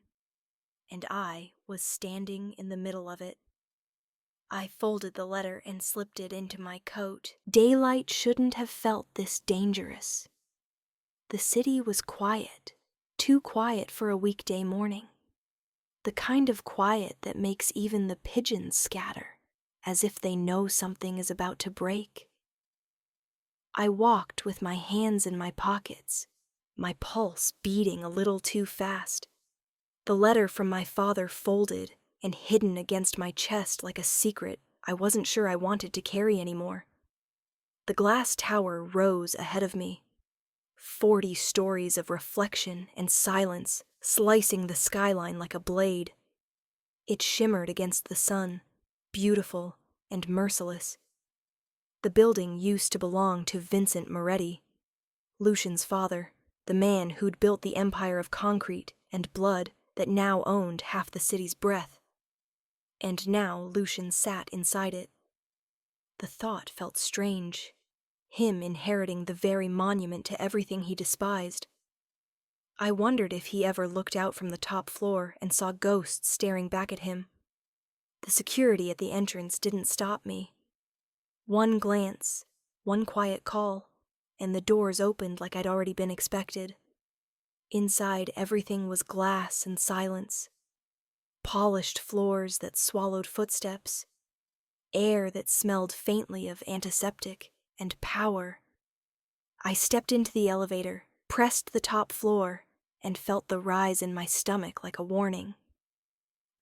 And I was standing in the middle of it. I folded the letter and slipped it into my coat. Daylight shouldn't have felt this dangerous. The city was quiet, too quiet for a weekday morning. The kind of quiet that makes even the pigeons scatter, as if they know something is about to break. I walked with my hands in my pockets, my pulse beating a little too fast. The letter from my father folded and hidden against my chest like a secret I wasn't sure I wanted to carry anymore. The glass tower rose ahead of me. 40 stories of reflection and silence slicing the skyline like a blade. It shimmered against the sun, beautiful and merciless. The building used to belong to Vincent Moretti, Lucian's father, the man who'd built the empire of concrete and blood that now owned half the city's breadth. And now Lucian sat inside it. The thought felt strange, him inheriting the very monument to everything he despised. I wondered if he ever looked out from the top floor and saw ghosts staring back at him. The security at the entrance didn't stop me. One glance, one quiet call, and the doors opened like I'd already been expected. Inside, everything was glass and silence. Polished floors that swallowed footsteps. Air that smelled faintly of antiseptic and power. I stepped into the elevator, pressed the top floor, and felt the rise in my stomach like a warning.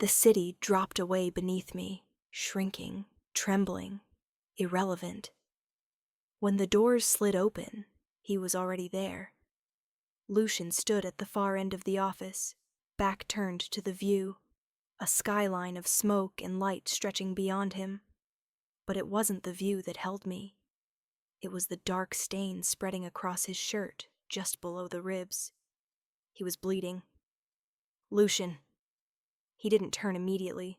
The city dropped away beneath me, shrinking, trembling, irrelevant. When the doors slid open, he was already there. Lucian stood at the far end of the office, back turned to the view, a skyline of smoke and light stretching beyond him. But it wasn't the view that held me. It was the dark stain spreading across his shirt, just below the ribs. He was bleeding. Lucian. He didn't turn immediately,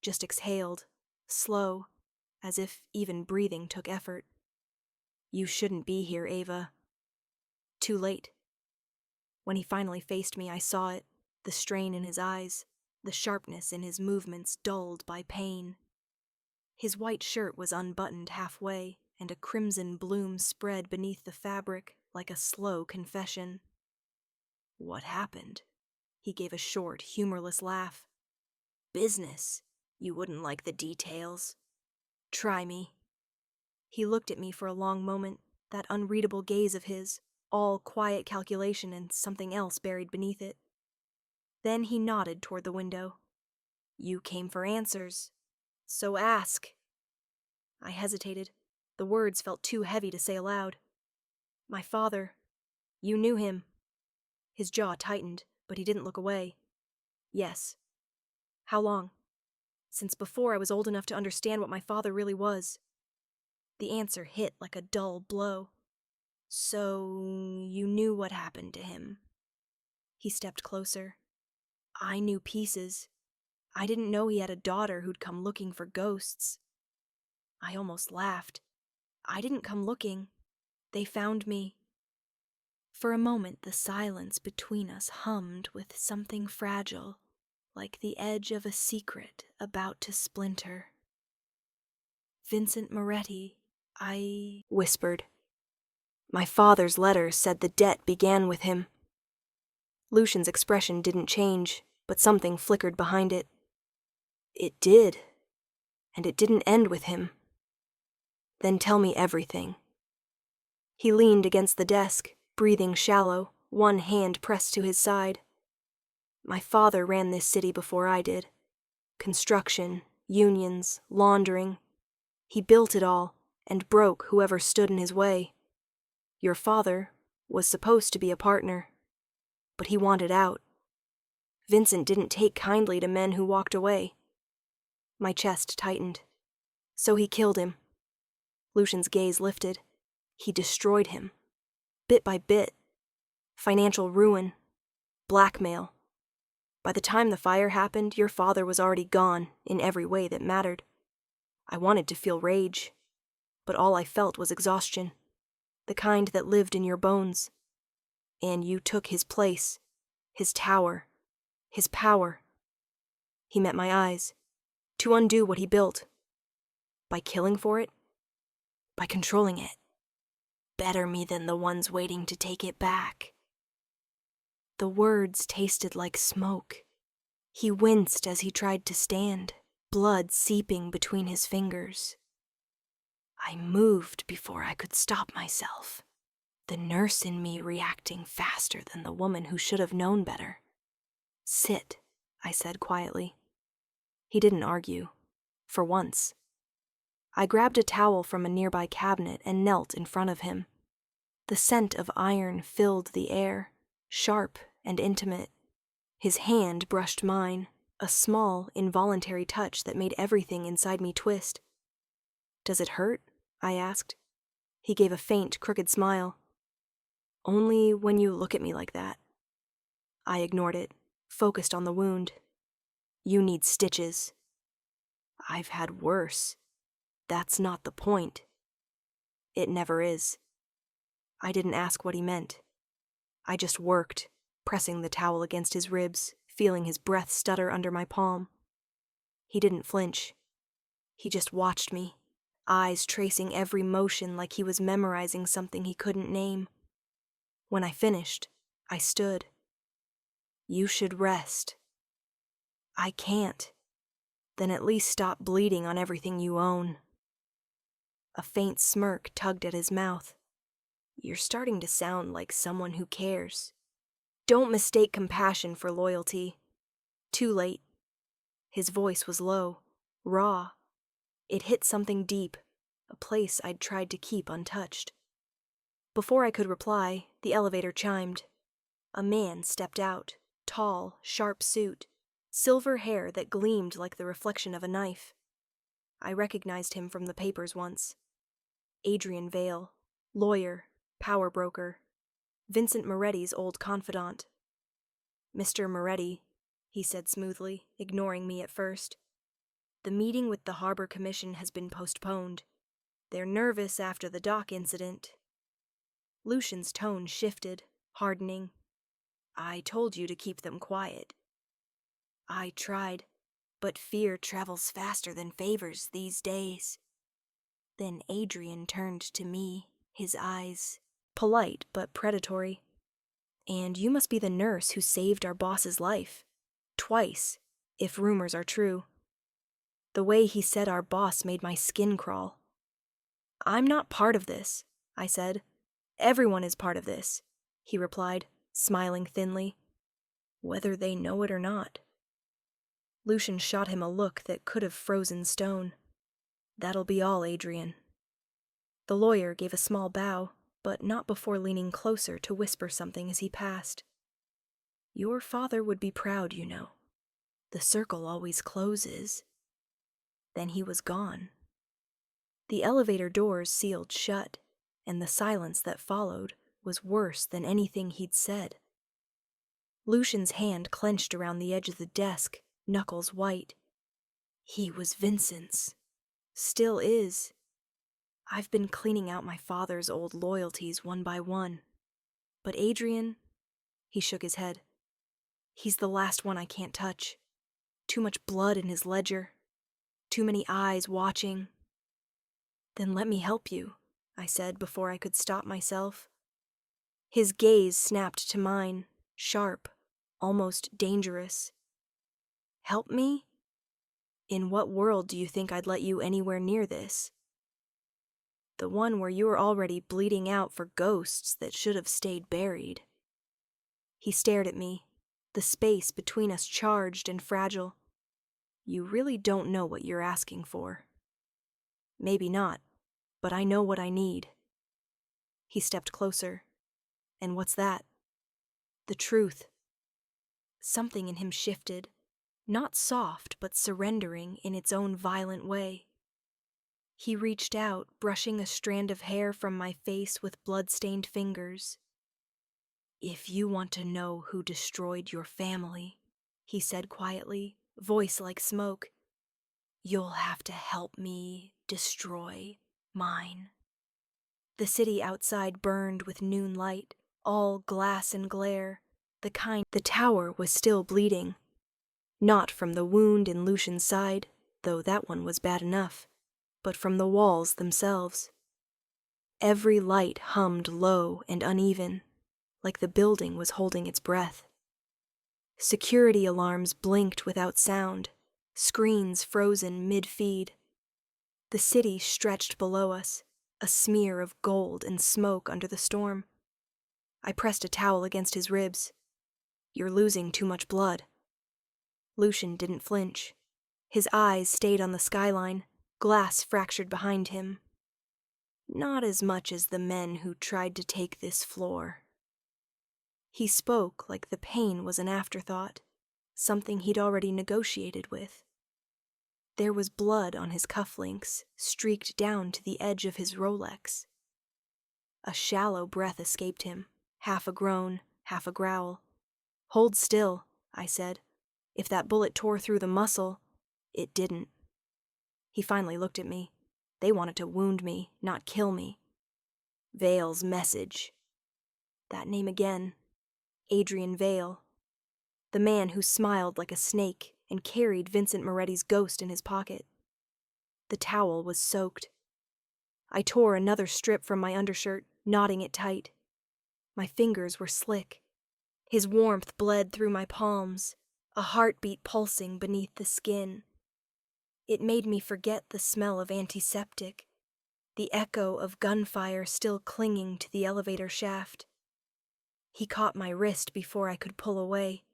just exhaled, slow, as if even breathing took effort. You shouldn't be here, Ava. Too late. When he finally faced me, I saw it, the strain in his eyes, the sharpness in his movements dulled by pain. His white shirt was unbuttoned halfway, and a crimson bloom spread beneath the fabric like a slow confession. What happened? He gave a short, humorless laugh. Business. You wouldn't like the details. Try me. He looked at me for a long moment, that unreadable gaze of his, all quiet calculation and something else buried beneath it. Then he nodded toward the window. You came for answers. So ask. I hesitated. The words felt too heavy to say aloud. My father, You knew him. His jaw tightened, but he didn't look away. Yes. How long? Since before I was old enough to understand what my father really was. The answer hit like a dull blow. So, you knew what happened to him. He stepped closer. I knew pieces. I didn't know he had a daughter who'd come looking for ghosts. I almost laughed. I didn't come looking. They found me. For a moment, the silence between us hummed with something fragile, like the edge of a secret about to splinter. Vincent Moretti, I whispered. My father's letter said the debt began with him. Lucian's expression didn't change, but something flickered behind it. It did, and it didn't end with him. Then tell me everything. He leaned against the desk, breathing shallow, one hand pressed to his side. My father ran this city before I did. Construction, unions, laundering. He built it all, and broke whoever stood in his way. Your father was supposed to be a partner, but he wanted out. Vincent didn't take kindly to men who walked away. My chest tightened. So he killed him. Lucian's gaze lifted. He destroyed him. Bit by bit. Financial ruin. Blackmail. By the time the fire happened, your father was already gone in every way that mattered. I wanted to feel rage, but all I felt was exhaustion, the kind that lived in your bones. And you took his place, his tower, his power. He met my eyes, to undo what he built. By killing for it, by controlling it. Better me than the ones waiting to take it back. The words tasted like smoke. He winced as he tried to stand, blood seeping between his fingers. I moved before I could stop myself, the nurse in me reacting faster than the woman who should have known better. Sit, I said quietly. He didn't argue, for once. I grabbed a towel from a nearby cabinet and knelt in front of him. The scent of iron filled the air, sharp and intimate. His hand brushed mine, a small, involuntary touch that made everything inside me twist. Does it hurt? I asked. He gave a faint, crooked smile. Only when you look at me like that. I ignored it, focused on the wound. You need stitches. I've had worse. That's not the point. It never is. I didn't ask what he meant. I just worked, pressing the towel against his ribs, feeling his breath stutter under my palm. He didn't flinch. He just watched me, eyes tracing every motion like he was memorizing something he couldn't name. When I finished, I stood. You should rest. I can't. Then at least stop bleeding on everything you own. A faint smirk tugged at his mouth. You're starting to sound like someone who cares. Don't mistake compassion for loyalty. Too late. His voice was low, raw. It hit something deep, a place I'd tried to keep untouched. Before I could reply, the elevator chimed. A man stepped out, tall, sharp suit, silver hair that gleamed like the reflection of a knife. I recognized him from the papers once. Adrian Vale, lawyer, power broker, Vincent Moretti's old confidant. Mr. Moretti, he said smoothly, ignoring me at first. The meeting with the Harbor Commission has been postponed. They're nervous after the dock incident. Lucian's tone shifted, hardening. I told you to keep them quiet. I tried, but fear travels faster than favors these days. Then Adrian turned to me, his eyes polite but predatory. And you must be the nurse who saved our boss's life. Twice, if rumors are true. The way he said our boss made my skin crawl. I'm not part of this, I said. Everyone is part of this, he replied, smiling thinly. Whether they know it or not. Lucian shot him a look that could have frozen stone. That'll be all, Adrian. The lawyer gave a small bow, but not before leaning closer to whisper something as he passed. "Your father would be proud, you know. The circle always closes." Then he was gone. The elevator doors sealed shut, and the silence that followed was worse than anything he'd said. Lucian's hand clenched around the edge of the desk, knuckles white. He was Vincent's. Still is. I've been cleaning out my father's old loyalties one by one. But Adrian, he shook his head. He's the last one I can't touch. Too much blood in his ledger. Too many eyes watching. "Then let me help you," I said before I could stop myself. His gaze snapped to mine, sharp, almost dangerous. "Help me? In what world do you think I'd let you anywhere near this? The one where you were already bleeding out for ghosts that should have stayed buried." He stared at me, the space between us charged and fragile. "You really don't know what you're asking for." "Maybe not, but I know what I need." He stepped closer. "And what's that?" "The truth." Something in him shifted, not soft but surrendering in its own violent way. He reached out, brushing a strand of hair from my face with blood-stained fingers. "If you want to know who destroyed your family," he said quietly, voice like smoke, "you'll have to help me destroy mine." The city outside burned with noon light, all glass and glare, the tower was still bleeding. Not from the wound in Lucian's side, though that one was bad enough, but from the walls themselves. Every light hummed low and uneven, like the building was holding its breath. Security alarms blinked without sound, screens frozen mid-feed. The city stretched below us, a smear of gold and smoke under the storm. I pressed a towel against his ribs. "You're losing too much blood." Lucian didn't flinch. His eyes stayed on the skyline, glass fractured behind him. "Not as much as the men who tried to take this floor." He spoke like the pain was an afterthought, something he'd already negotiated with. There was blood on his cufflinks, streaked down to the edge of his Rolex. A shallow breath escaped him, half a groan, half a growl. "Hold still," I said. "If that bullet tore through the muscle, it didn't." He finally looked at me. They wanted to wound me, not kill me. Vale's message. That name again. Adrian Vale. The man who smiled like a snake and carried Vincent Moretti's ghost in his pocket. The towel was soaked. I tore another strip from my undershirt, knotting it tight. My fingers were slick. His warmth bled through my palms, a heartbeat pulsing beneath the skin. It made me forget the smell of antiseptic, the echo of gunfire still clinging to the elevator shaft. He caught my wrist before I could pull away.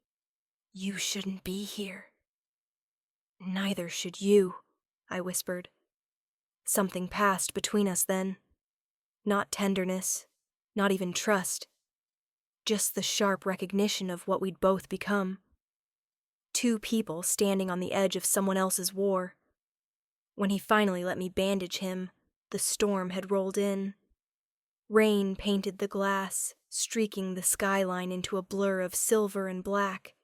"You shouldn't be here." "Neither should you," I whispered. Something passed between us then. Not tenderness, not even trust. Just the sharp recognition of what we'd both become. Two people standing on the edge of someone else's war. When he finally let me bandage him, the storm had rolled in. Rain painted the glass, streaking the skyline into a blur of silver and black.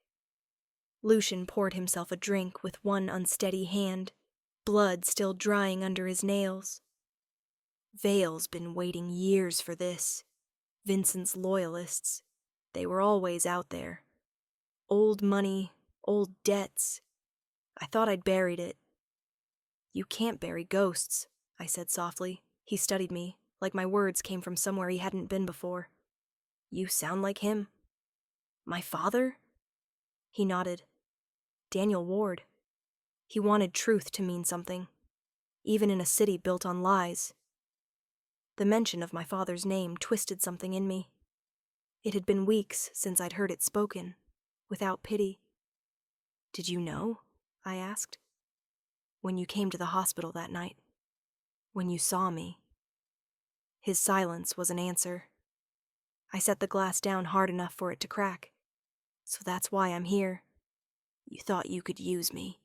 Lucian poured himself a drink with one unsteady hand, blood still drying under his nails. Vale's been waiting years for this. Vincent's loyalists. They were always out there. Old money, old debts. I thought I'd buried it. "You can't bury ghosts," I said softly. He studied me, like my words came from somewhere he hadn't been before. "You sound like him." "My father?" He nodded. "Daniel Ward. He wanted truth to mean something, even in a city built on lies." The mention of my father's name twisted something in me. It had been weeks since I'd heard it spoken, without pity. "Did you know?" I asked. "When you came to the hospital that night. When you saw me." His silence was an answer. I set the glass down hard enough for it to crack. So that's why I'm here. You thought you could use me.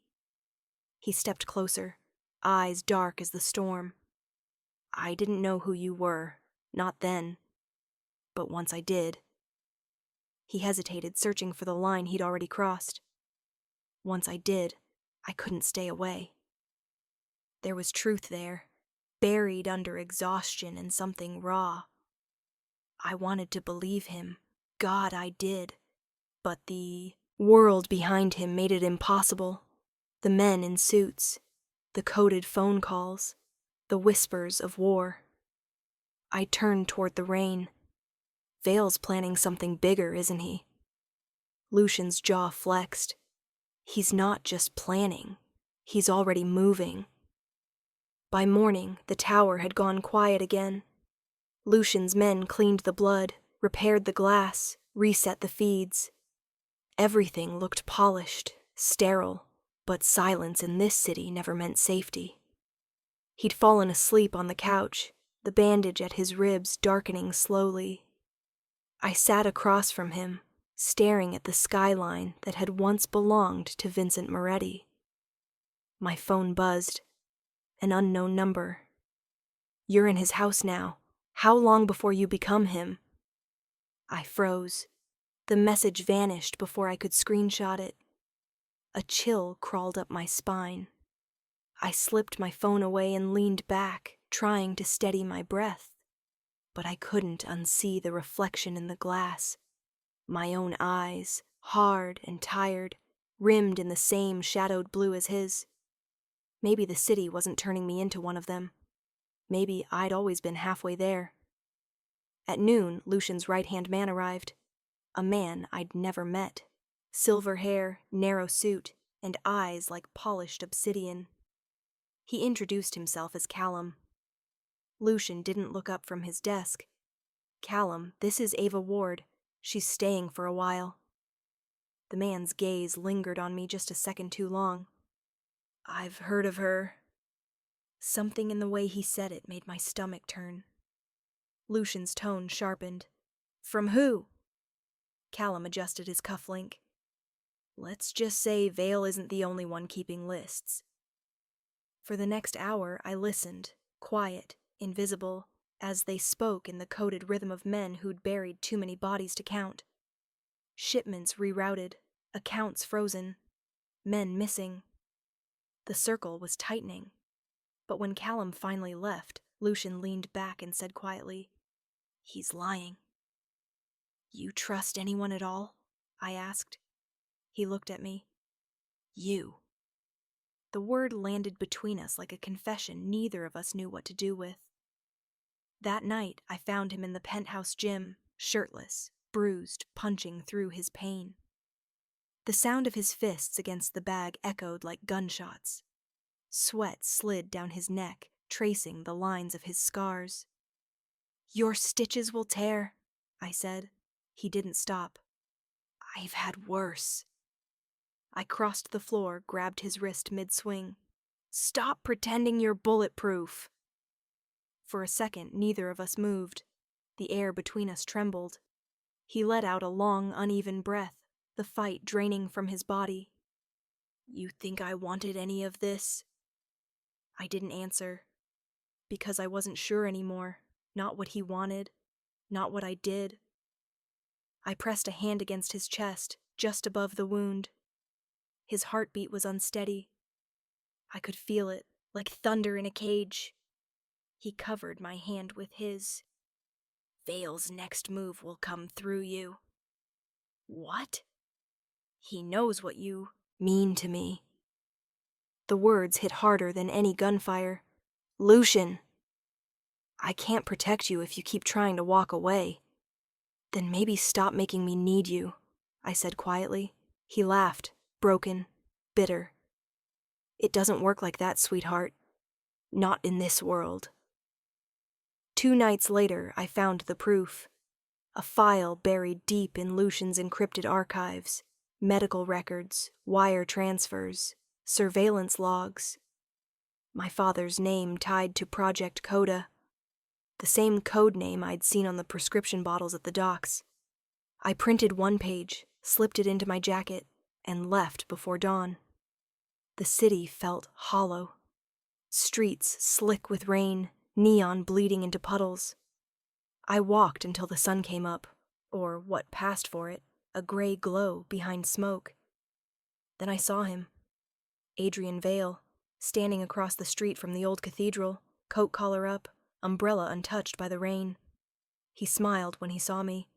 He stepped closer, eyes dark as the storm. I didn't know who you were, not then. But once I did. He hesitated, searching for the line he'd already crossed. Once I did, I couldn't stay away. There was truth there, buried under exhaustion and something raw. I wanted to believe him. God, I did. But the world behind him made it impossible. The men in suits, the coded phone calls, the whispers of war. I turned toward the rain. Vale's planning something bigger, isn't he? Lucian's jaw flexed. He's not just planning. He's already moving. By morning, the tower had gone quiet again. Lucian's men cleaned the blood, repaired the glass, reset the feeds. Everything looked polished, sterile, but silence in this city never meant safety. He'd fallen asleep on the couch, the bandage at his ribs darkening slowly. I sat across from him, staring at the skyline that had once belonged to Vincent Moretti. My phone buzzed. An unknown number. You're in his house now. How long before you become him? I froze. The message vanished before I could screenshot it. A chill crawled up my spine. I slipped my phone away and leaned back, trying to steady my breath. But I couldn't unsee the reflection in the glass. My own eyes, hard and tired, rimmed in the same shadowed blue as his. Maybe the city wasn't turning me into one of them. Maybe I'd always been halfway there. At noon, Lucian's right-hand man arrived. A man I'd never met. Silver hair, narrow suit, and eyes like polished obsidian. He introduced himself as Callum. Lucian didn't look up from his desk. Callum, this is Ava Ward. She's staying for a while. The man's gaze lingered on me just a second too long. I've heard of her. Something in the way he said it made my stomach turn. Lucian's tone sharpened. From who? Callum adjusted his cufflink. Let's just say Vale isn't the only one keeping lists. For the next hour, I listened, quiet, invisible, as they spoke in the coded rhythm of men who'd buried too many bodies to count. Shipments rerouted, accounts frozen, men missing. The circle was tightening. But when Callum finally left, Lucian leaned back and said quietly, He's lying. You trust anyone at all? I asked. He looked at me. You. The word landed between us like a confession neither of us knew what to do with. That night, I found him in the penthouse gym, shirtless, bruised, punching through his pain. The sound of his fists against the bag echoed like gunshots. Sweat slid down his neck, tracing the lines of his scars. Your stitches will tear, I said. He didn't stop. I've had worse. I crossed the floor, grabbed his wrist mid-swing. Stop pretending you're bulletproof. For a second, neither of us moved. The air between us trembled. He let out a long, uneven breath, the fight draining from his body. You think I wanted any of this? I didn't answer. Because I wasn't sure anymore. Not what he wanted. Not what I did. I pressed a hand against his chest, just above the wound. His heartbeat was unsteady. I could feel it, like thunder in a cage. He covered my hand with his. Vale's next move will come through you. What? He knows what you mean to me. The words hit harder than any gunfire. Lucian! I can't protect you if you keep trying to walk away. Then maybe stop making me need you, I said quietly. He laughed, broken, bitter. It doesn't work like that, sweetheart. Not in this world. 2 nights later, I found the proof. A file buried deep in Lucian's encrypted archives. Medical records, wire transfers, surveillance logs. My father's name tied to Project Coda. the same code name I'd seen on the prescription bottles at the docks. I printed one page, slipped it into my jacket, and left before dawn. The city felt hollow. Streets slick with rain, neon bleeding into puddles. I walked until the sun came up, or what passed for it, a gray glow behind smoke. Then I saw him, Adrian Vale, standing across the street from the old cathedral, coat collar up, umbrella untouched by the rain. He smiled when he saw me.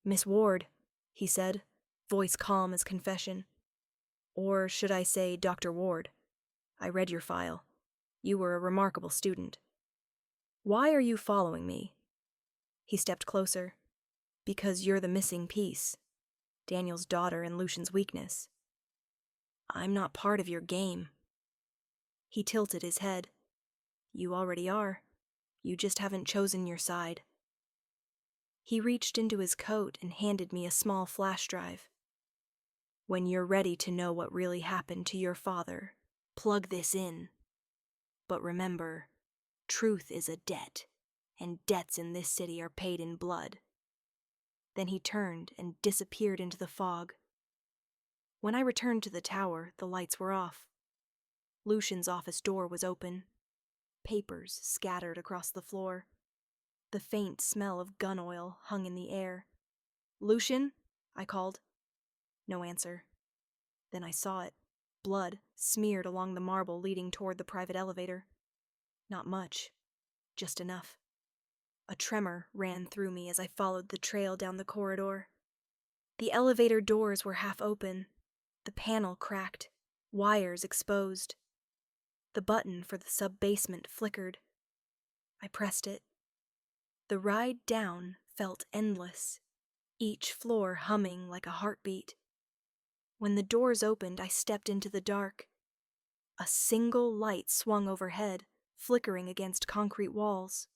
"Miss Ward," he said, voice calm as confession. "Or should I say Dr. Ward? I read your file. You were a remarkable student. Why are you following me?" He stepped closer. "Because you're the missing piece. Daniel's daughter and Lucian's weakness. I'm not part of your game." He tilted his head. "You already are. You just haven't chosen your side." He reached into his coat and handed me a small flash drive. "When you're ready to know what really happened to your father, plug this in. But remember, truth is a debt, and debts in this city are paid in blood." Then he turned and disappeared into the fog. When I returned to the tower, the lights were off. Lucian's office door was open. Papers scattered across the floor. The faint smell of gun oil hung in the air. "Lucian?" I called. No answer. Then I saw it. Blood smeared along the marble leading toward the private elevator. Not much. Just enough. A tremor ran through me as I followed the trail down the corridor. The elevator doors were half open. The panel cracked. Wires exposed. The button for the sub-basement flickered. I pressed it. The ride down felt endless, each floor humming like a heartbeat. When the doors opened, I stepped into the dark. A single light swung overhead, flickering against concrete walls.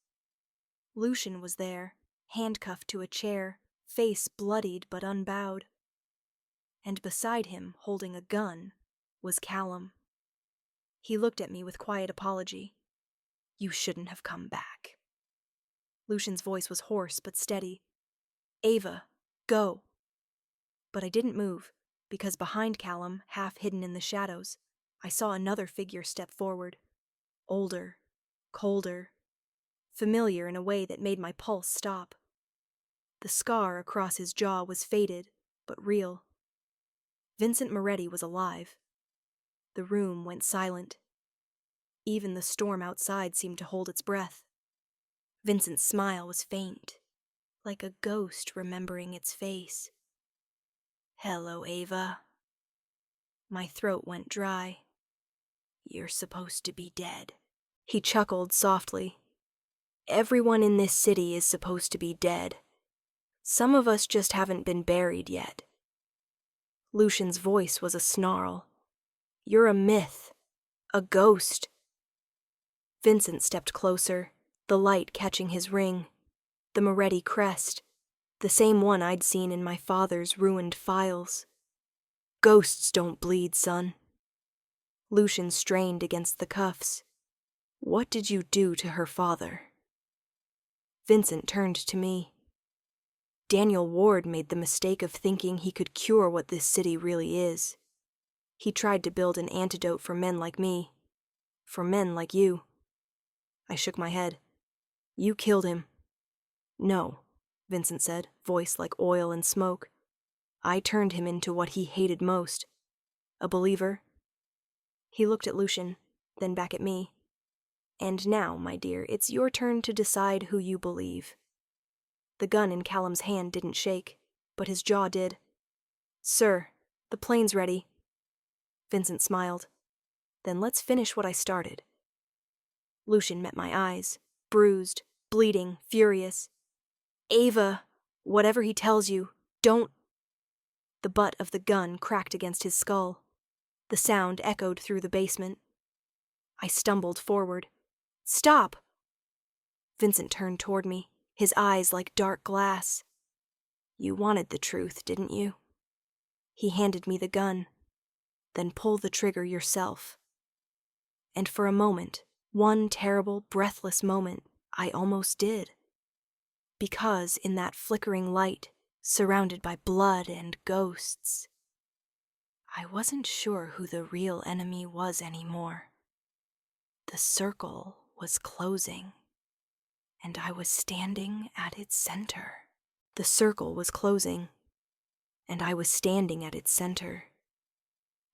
Lucian was there, handcuffed to a chair, face bloodied but unbowed. And beside him, holding a gun, was Callum. He looked at me with quiet apology. "You shouldn't have come back." Lucian's voice was hoarse but steady. "Ava, go." But I didn't move, because behind Callum, half hidden in the shadows, I saw another figure step forward. Older, colder, familiar in a way that made my pulse stop. The scar across his jaw was faded, but real. Vincent Moretti was alive. The room went silent. Even the storm outside seemed to hold its breath. Vincent's smile was faint, like a ghost remembering its face. "Hello, Ava." My throat went dry. "You're supposed to be dead." He chuckled softly. "Everyone in this city is supposed to be dead. Some of us just haven't been buried yet." Lucian's voice was a snarl. "You're a myth. A ghost." Vincent stepped closer, the light catching his ring, the Moretti crest, the same one I'd seen in my father's ruined files. "Ghosts don't bleed, son." Lucian strained against the cuffs. "What did you do to her father?" Vincent turned to me. Daniel Ward made the mistake of thinking he could cure what this city really is. He tried to build an antidote for men like me. For men like you. I shook my head. "You killed him." "No," Vincent said, voice like oil and smoke. "I turned him into what he hated most. A believer." He looked at Lucian, then back at me. "And now, my dear, it's your turn to decide who you believe." The gun in Callum's hand didn't shake, but his jaw did. "Sir, the plane's ready." Vincent smiled. "Then let's finish what I started." Lucian met my eyes, bruised, bleeding, furious. "Ava, whatever he tells you, don't..." The butt of the gun cracked against his skull. The sound echoed through the basement. I stumbled forward. "Stop!" Vincent turned toward me, his eyes like dark glass. "You wanted the truth, didn't you?" He handed me the gun. "Then pull the trigger yourself." And for a moment, one terrible, breathless moment, I almost did. Because in that flickering light, surrounded by blood and ghosts, I wasn't sure who the real enemy was anymore. The circle was closing, and I was standing at its center. The circle was closing, and I was standing at its center.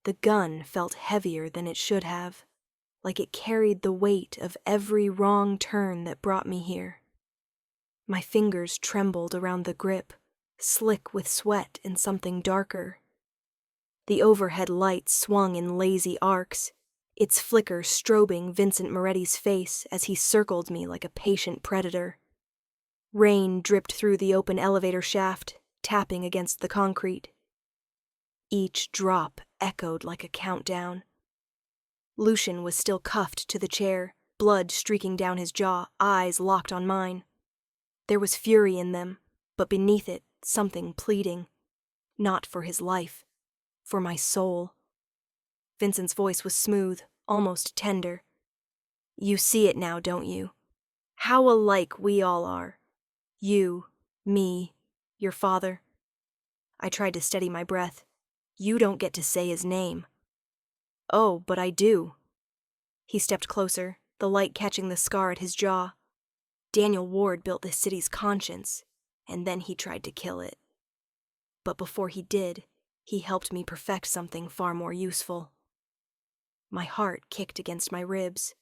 The gun felt heavier than it should have, like it carried the weight of every wrong turn that brought me here. My fingers trembled around the grip, slick with sweat and something darker. The overhead light swung in lazy arcs, its flicker strobing Vincent Moretti's face as he circled me like a patient predator. Rain dripped through the open elevator shaft, tapping against the concrete. Each drop echoed like a countdown. Lucian was still cuffed to the chair, blood streaking down his jaw, eyes locked on mine. There was fury in them, but beneath it, something pleading. Not for his life, for my soul. Vincent's voice was smooth, almost tender. You see it now, don't you? How alike we all are. You, me, your father. I tried to steady my breath. You don't get to say his name. Oh, but I do. He stepped closer, the light catching the scar at his jaw. Daniel Ward built this city's conscience, and then he tried to kill it. But before he did, he helped me perfect something far more useful. My heart kicked against my ribs.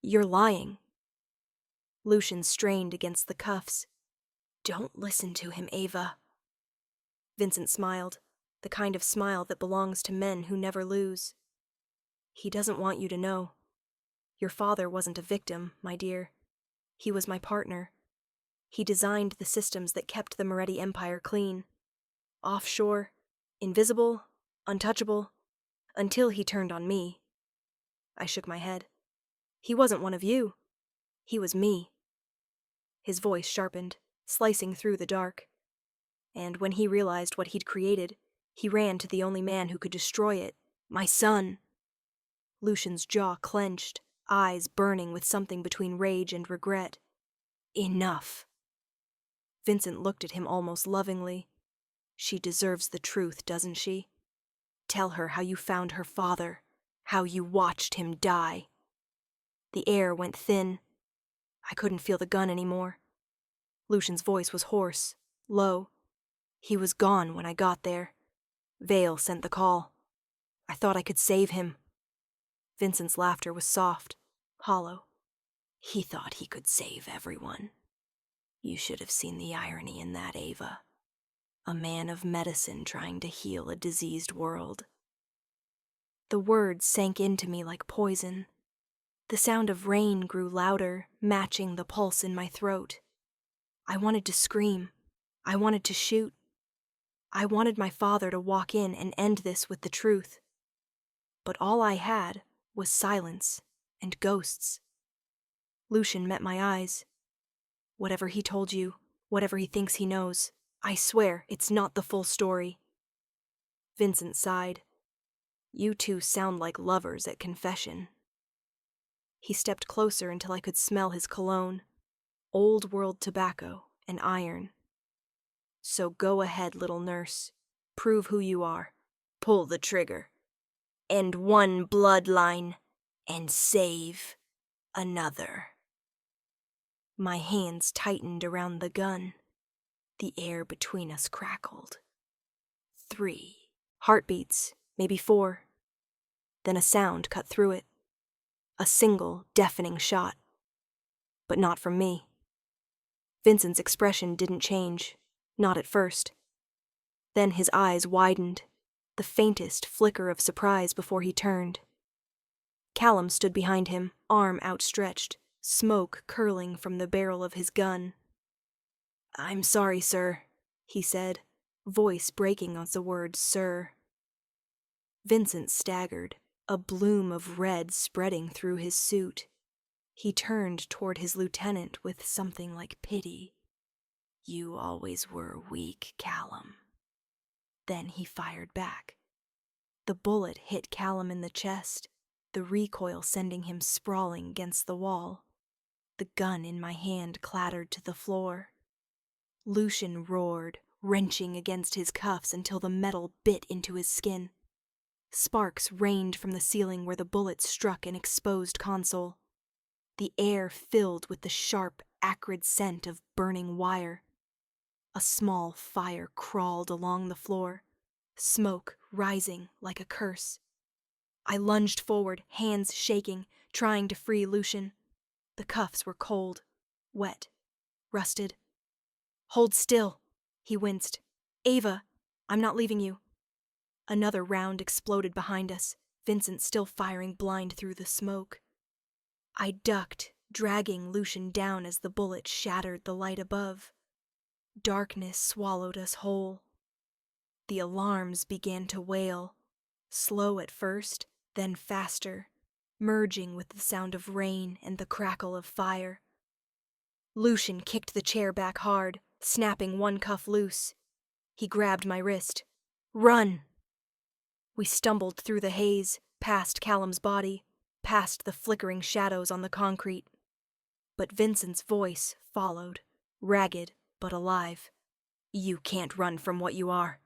You're lying. Lucian strained against the cuffs. Don't listen to him, Ava. Vincent smiled, the kind of smile that belongs to men who never lose. He doesn't want you to know. Your father wasn't a victim, my dear. He was my partner. He designed the systems that kept the Moretti Empire clean. Offshore, invisible, untouchable, until he turned on me. I shook my head. He wasn't one of you. He was me. His voice sharpened, slicing through the dark. And when he realized what he'd created, he ran to the only man who could destroy it, my son. Lucian's jaw clenched, eyes burning with something between rage and regret. Enough. Vincent looked at him almost lovingly. She deserves the truth, doesn't she? Tell her how you found her father, how you watched him die. The air went thin. I couldn't feel the gun anymore. Lucian's voice was hoarse, low. He was gone when I got there. Vale sent the call. I thought I could save him. Vincent's laughter was soft, hollow. He thought he could save everyone. You should have seen the irony in that, Ava. A man of medicine trying to heal a diseased world. The words sank into me like poison. The sound of rain grew louder, matching the pulse in my throat. I wanted to scream. I wanted to shoot. I wanted my father to walk in and end this with the truth. But all I had was silence and ghosts. Lucian met my eyes. Whatever he told you, whatever he thinks he knows, I swear it's not the full story. Vincent sighed. You two sound like lovers at confession. He stepped closer until I could smell his cologne, old world tobacco and iron. So go ahead, little nurse. Prove who you are. Pull the trigger. End one bloodline and save another. My hands tightened around the gun. The air between us crackled. 3 heartbeats, maybe 4. Then a sound cut through it. A single, deafening shot. But not from me. Vincent's expression didn't change, not at first. Then his eyes widened, the faintest flicker of surprise before he turned. Callum stood behind him, arm outstretched, smoke curling from the barrel of his gun. I'm sorry, sir, he said, voice breaking on the word sir. Vincent staggered, a bloom of red spreading through his suit. He turned toward his lieutenant with something like pity. You always were weak, Callum. Then he fired back. The bullet hit Callum in the chest, the recoil sending him sprawling against the wall. The gun in my hand clattered to the floor. Lucian roared, wrenching against his cuffs until the metal bit into his skin. Sparks rained from the ceiling where the bullet struck an exposed console. The air filled with the sharp, acrid scent of burning wire. A small fire crawled along the floor, smoke rising like a curse. I lunged forward, hands shaking, trying to free Lucian. The cuffs were cold, wet, rusted. "Hold still," he winced. "Ava, I'm not leaving you." Another round exploded behind us, Vincent still firing blind through the smoke. I ducked, dragging Lucian down as the bullet shattered the light above. Darkness swallowed us whole. The alarms began to wail, slow at first, then faster, merging with the sound of rain and the crackle of fire. Lucian kicked the chair back hard, snapping one cuff loose. He grabbed my wrist. "Run!" We stumbled through the haze, past Callum's body, past the flickering shadows on the concrete. But Vincent's voice followed, ragged but alive. "You can't run from what you are."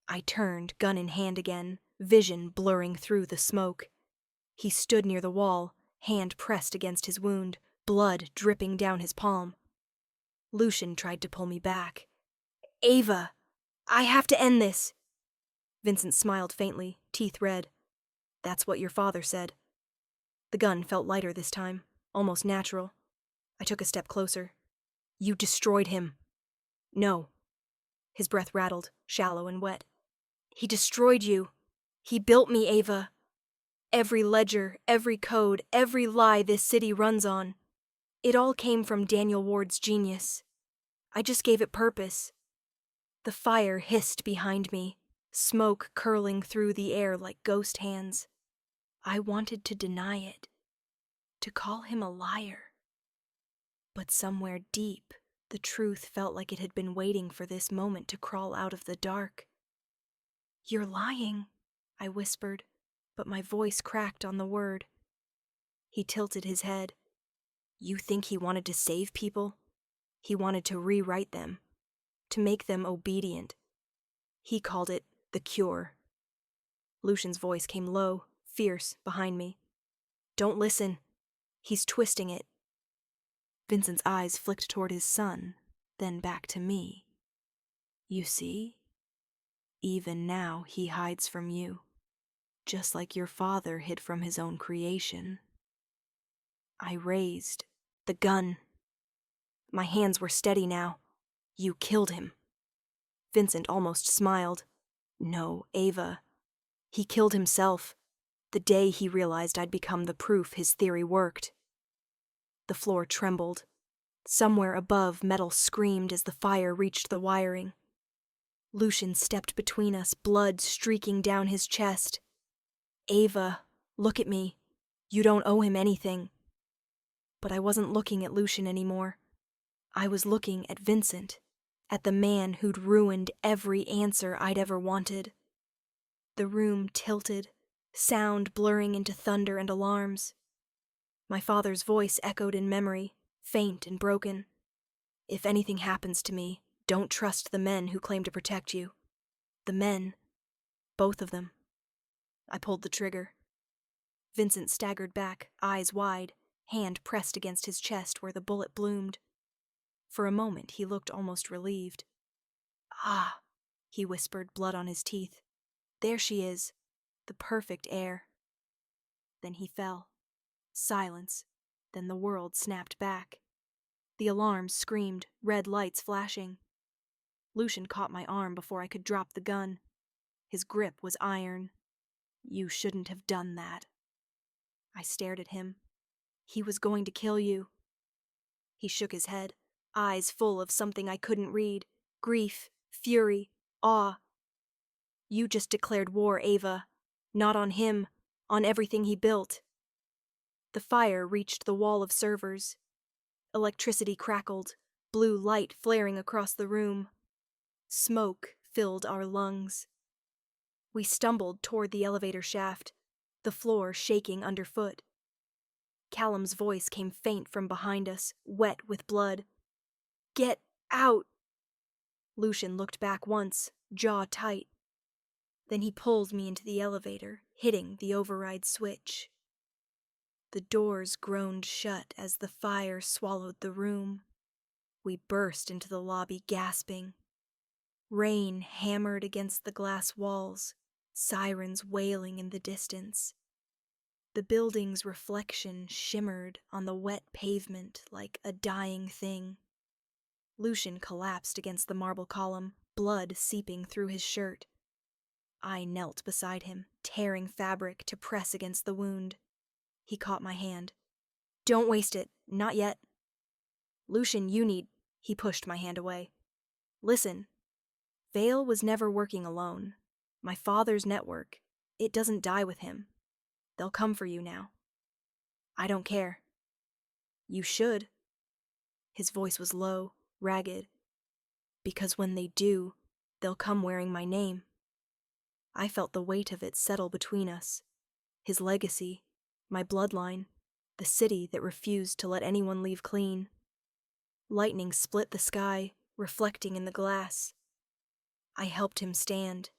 I turned, gun in hand again, vision blurring through the smoke. He stood near the wall, hand pressed against his wound, blood dripping down his palm. Lucian tried to pull me back. "Ava, I have to end this." Vincent smiled faintly, teeth red. "That's what your father said." The gun felt lighter this time, almost natural. I took a step closer. "You destroyed him." "No." His breath rattled, shallow and wet. "He destroyed you. He built me, Ava. Every ledger, every code, every lie this city runs on. It all came from Daniel Ward's genius. I just gave it purpose." The fire hissed behind me, smoke curling through the air like ghost hands. I wanted to deny it, to call him a liar. But somewhere deep, the truth felt like it had been waiting for this moment to crawl out of the dark. "You're lying," I whispered, but my voice cracked on the word. He tilted his head. "You think he wanted to save people? He wanted to rewrite them, to make them obedient. He called it the cure." Lucian's voice came low, fierce, behind me. "Don't listen. He's twisting it." Vincent's eyes flicked toward his son, then back to me. "You see? Even now he hides from you, just like your father hid from his own creation." I raised the gun. My hands were steady now. "You killed him." Vincent almost smiled. "No, Ava. He killed himself, the day he realized I'd become the proof his theory worked." The floor trembled. Somewhere above, metal screamed as the fire reached the wiring. Lucian stepped between us, blood streaking down his chest. "Ava, look at me. You don't owe him anything." But I wasn't looking at Lucian anymore. I was looking at Vincent, at the man who'd ruined every answer I'd ever wanted. The room tilted, sound blurring into thunder and alarms. My father's voice echoed in memory, faint and broken. "If anything happens to me, don't trust the men who claim to protect you. The men. Both of them." I pulled the trigger. Vincent staggered back, eyes wide, hand pressed against his chest where the bullet bloomed. For a moment he looked almost relieved. "Ah," he whispered, blood on his teeth. "There she is, the perfect heir." Then he fell. Silence. Then the world snapped back. The alarms screamed, red lights flashing. Lucian caught my arm before I could drop the gun. His grip was iron. "You shouldn't have done that." I stared at him. "He was going to kill you." He shook his head, eyes full of something I couldn't read. Grief, fury, awe. "You just declared war, Ava. Not on him, on everything he built." The fire reached the wall of servers. Electricity crackled, blue light flaring across the room. Smoke filled our lungs. We stumbled toward the elevator shaft, the floor shaking underfoot. Callum's voice came faint from behind us, wet with blood. "Get out!" Lucian looked back once, jaw tight. Then he pulled me into the elevator, hitting the override switch. The doors groaned shut as the fire swallowed the room. We burst into the lobby gasping. Rain hammered against the glass walls, sirens wailing in the distance. The building's reflection shimmered on the wet pavement like a dying thing. Lucian collapsed against the marble column, blood seeping through his shirt. I knelt beside him, tearing fabric to press against the wound. He caught my hand. "Don't waste it. Not yet." "Lucian, you need—" He pushed my hand away. "Listen. Vale was never working alone. My father's network. It doesn't die with him. They'll come for you now. I don't care." "You should." His voice was low, ragged. "Because when they do, they'll come wearing my name." I felt the weight of it settle between us. His legacy, my bloodline, the city that refused to let anyone leave clean. Lightning split the sky, reflecting in the glass. I helped him stand.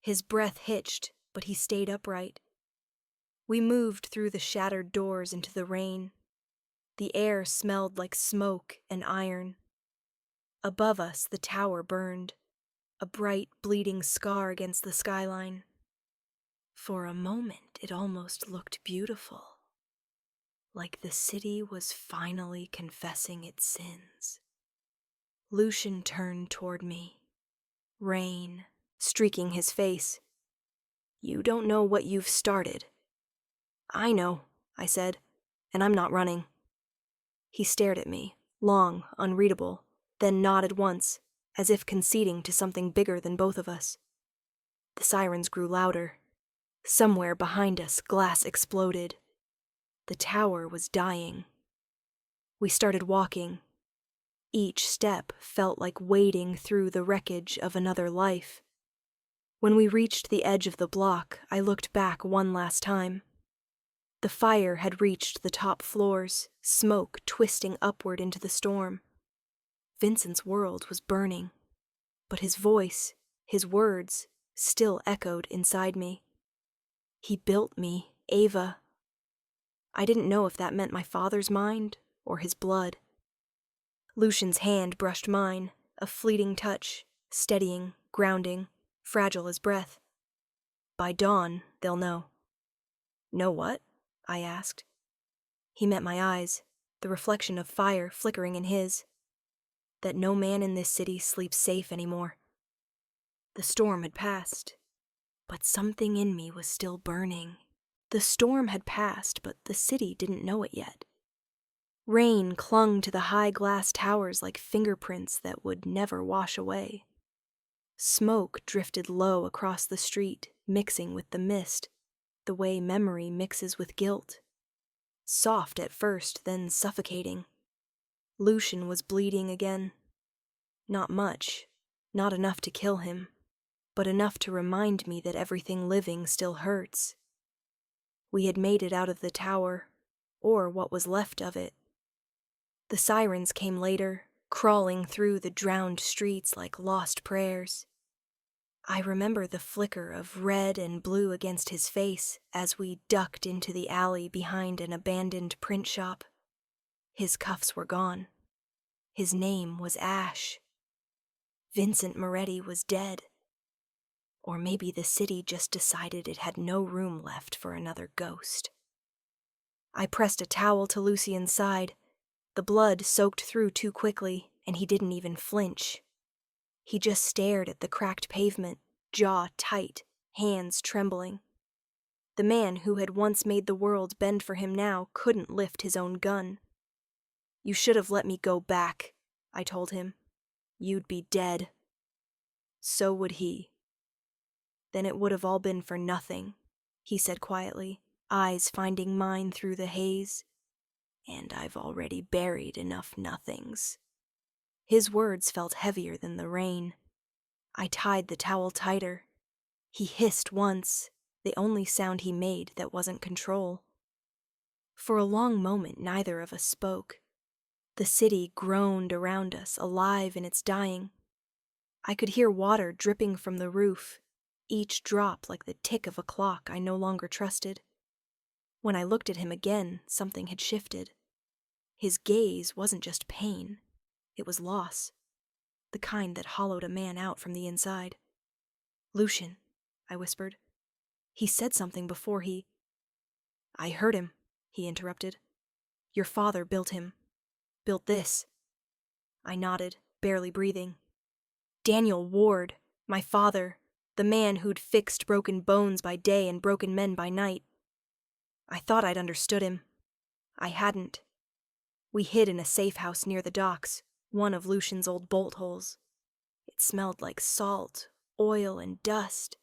His breath hitched, but he stayed upright. We moved through the shattered doors into the rain. The air smelled like smoke and iron. Above us, the tower burned, a bright, bleeding scar against the skyline. For a moment, it almost looked beautiful, like the city was finally confessing its sins. Lucian turned toward me, rain streaking his face. "You don't know what you've started." "I know," I said, "and I'm not running." He stared at me, long, unreadable, then nodded once, as if conceding to something bigger than both of us. The sirens grew louder. Somewhere behind us, glass exploded. The tower was dying. We started walking. Each step felt like wading through the wreckage of another life. When we reached the edge of the block, I looked back one last time. The fire had reached the top floors, smoke twisting upward into the storm. Vincent's world was burning, but his voice, his words, still echoed inside me. He built me, Ava. I didn't know if that meant my father's mind or his blood. Lucian's hand brushed mine, a fleeting touch, steadying, grounding, fragile as breath. "By dawn, they'll know." "Know what?" I asked. He met my eyes, the reflection of fire flickering in his. "That no man in this city sleeps safe anymore." The storm had passed, but something in me was still burning. The storm had passed, but the city didn't know it yet. Rain clung to the high glass towers like fingerprints that would never wash away. Smoke drifted low across the street, mixing with the mist, the way memory mixes with guilt. Soft at first, then suffocating. Lucian was bleeding again. Not much, not enough to kill him, but enough to remind me that everything living still hurts. We had made it out of the tower, or what was left of it. The sirens came later, crawling through the drowned streets like lost prayers. I remember the flicker of red and blue against his face as we ducked into the alley behind an abandoned print shop. His cuffs were gone. His name was Ash. Vincent Moretti was dead. Or maybe the city just decided it had no room left for another ghost. I pressed a towel to Lucian's side. The blood soaked through too quickly, and he didn't even flinch. He just stared at the cracked pavement, jaw tight, hands trembling. The man who had once made the world bend for him now couldn't lift his own gun. "You should have let me go back," I told him. "You'd be dead." So would he. "Then it would have all been for nothing," he said quietly, eyes finding mine through the haze. "And I've already buried enough nothings." His words felt heavier than the rain. I tied the towel tighter. He hissed once, the only sound he made that wasn't control. For a long moment, neither of us spoke. The city groaned around us, alive in its dying. I could hear water dripping from the roof, each drop like the tick of a clock I no longer trusted. When I looked at him again, something had shifted. His gaze wasn't just pain, it was loss, the kind that hollowed a man out from the inside. "Lucian," I whispered. "He said something before he—" "I heard him," he interrupted. "Your father built this." I nodded, barely breathing. Daniel Ward, my father, the man who'd fixed broken bones by day and broken men by night. I thought I'd understood him. I hadn't. We hid in a safe house near the docks, one of Lucian's old bolt holes. It smelled like salt, oil, and dust,